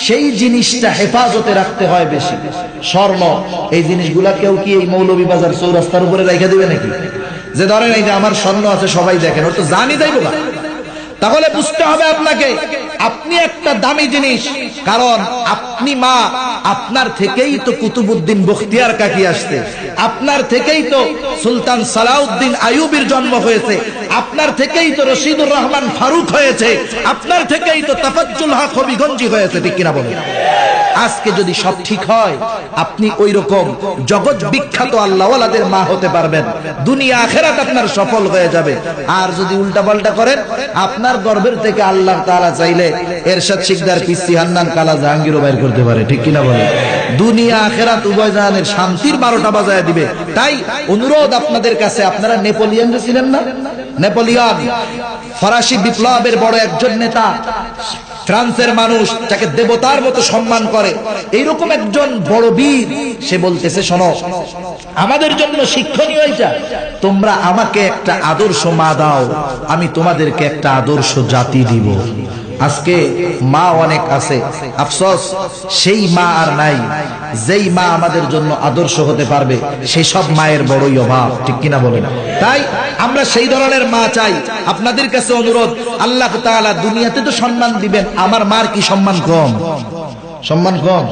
সেই জিনিসটা হেফাজতে রাখতে হয় বেশি। স্বর্ণ, এই জিনিসগুলা কেউ কি এই মৌলভীবাজার চৌরাস্তার উপরে রেখে দিবে নাকি? যে ধরেন এই যে আমার স্বর্ণ আছে সবাই দেখেন, ওর তো জানি যাইব না। তাহলে বুঝতে হবে আপনাকে, আপনি একটা দামি জিনিস, কারণ আপনি মা, আপনার থেকেই তো কুতুবউদ্দিন বখতিয়ার কাকি আসছে, আপনার থেকেই তো সুলতান সালাউদ্দিন আইয়ুবীর জন্ম হয়েছে, আপনার থেকেই তো রশিদুর রহমান ফারুক হয়েছে, আপনার থেকেই তো তাফাজ্জুল হক হবিগঞ্জি হয়েছে, ঠিক কিনা বলেন? আজকে যদি সব ঠিক হয়, আপনি ওই রকম জগৎ বিখ্যাত আল্লাহওয়ালাদের মা হতে পারবেন, দুনিয়া আখিরাত আপনার সফল হয়ে যাবে। আর যদি উল্টাপাল্টা করেন, আপনার গর্ভের থেকে আল্লাহ তাআলা চাইলে এরশাদ শিকদার, পিসি হান্নান, কালা জাহাঙ্গীরও বাইর করতে পারে, ঠিক কিনা বলেন? দুনিয়া আখিরাত উভয় জাহানের শান্তির 12টা বাজায় দিবে। তাই অনুরোধ আপনাদের কাছে, আপনারা নেপোলিয়ন ছিলেন না? নেপোলিয়ন ফরাসি বিপ্লবের বড় একজন নেতা, ফ্রান্সের মানুষ যাকে দেবতার মতো সম্মান করে, এইরকম একজন বড় বীর, সে বলতেছে, শোনো, আমাদের জন্য শিক্ষণীয় এটা, তোমরা আমাকে একটা আদর্শ মা দাও, আমি তোমাদেরকে একটা আদর্শ জাতি দিব। আজকে মা অনেক আছে, আফসোস সেই মা আর নাই, যেই মা আমাদের জন্য আদর্শ হতে পারবে, সেই সব মায়ের বড়ই অভাব, ঠিক কিনা বলেন? তাই আমরা সেই ধরনের মা চাই। আপনাদের কাছে অনুরোধ, আল্লাহ তাআলা দুনিয়াতে তো সম্মান দিবেন, আমার মার কি সম্মান কম? সম্মান কম?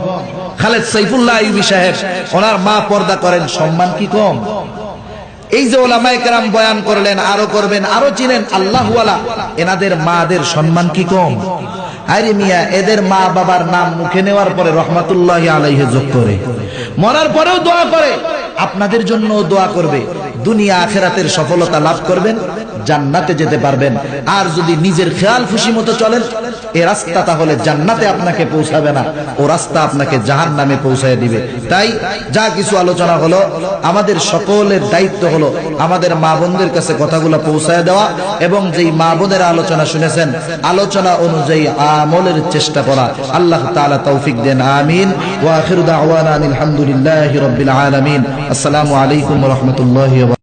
খালেদ সাইফুল্লাহ আইয়ুবী সাহেব, ওনার মা পর্দা করেন, সম্মান কি কম? এই যে ওলামায়ে কেরাম বয়ান করলেন, আরো করবেন, আরো চিনেন আল্লাহওয়ালা, এনাদের মাদের সম্মান কি কম? আরে মিয়া, এদের মা বাবার নাম মুখে নেওয়ার পরে রহমাতুল্লাহি আলাইহি যোগ করে, মরার পরেও দোয়া করে, আপনাদের জন্য দোয়া করবে, দুনিয়া আখিরাতের সফলতা লাভ করবেন, জান্নাতে যেতে পারবেন। আর যদি নিজের খেয়াল খুশি মতো চলেন, এই রাস্তা তাহলে জান্নাতে আপনাকে পৌঁছাবে না, ও রাস্তা আপনাকে জাহান্নামে পৌঁছায় দিবে। তাই যা কিছু আলোচনা হলো, আমাদের সকলের দায়িত্ব হলো আমাদের মা বোনদের কাছে কথাগুলো পৌঁছায় দেওয়া, এবং যেই মা বোনেরা আলোচনা শুনেছেন, আলোচনা অনুযায়ী আমলের চেষ্টা করা। আল্লাহ তাআলা তৌফিক দেন, আমিন। ওয়া আখিরু দাওয়ানা আলহামদুলিল্লাহি রাব্বিল আলামিন। আসসালামু আলাইকুম ওয়া রাহমাতুল্লাহি ওয়া বারাকাতুহু।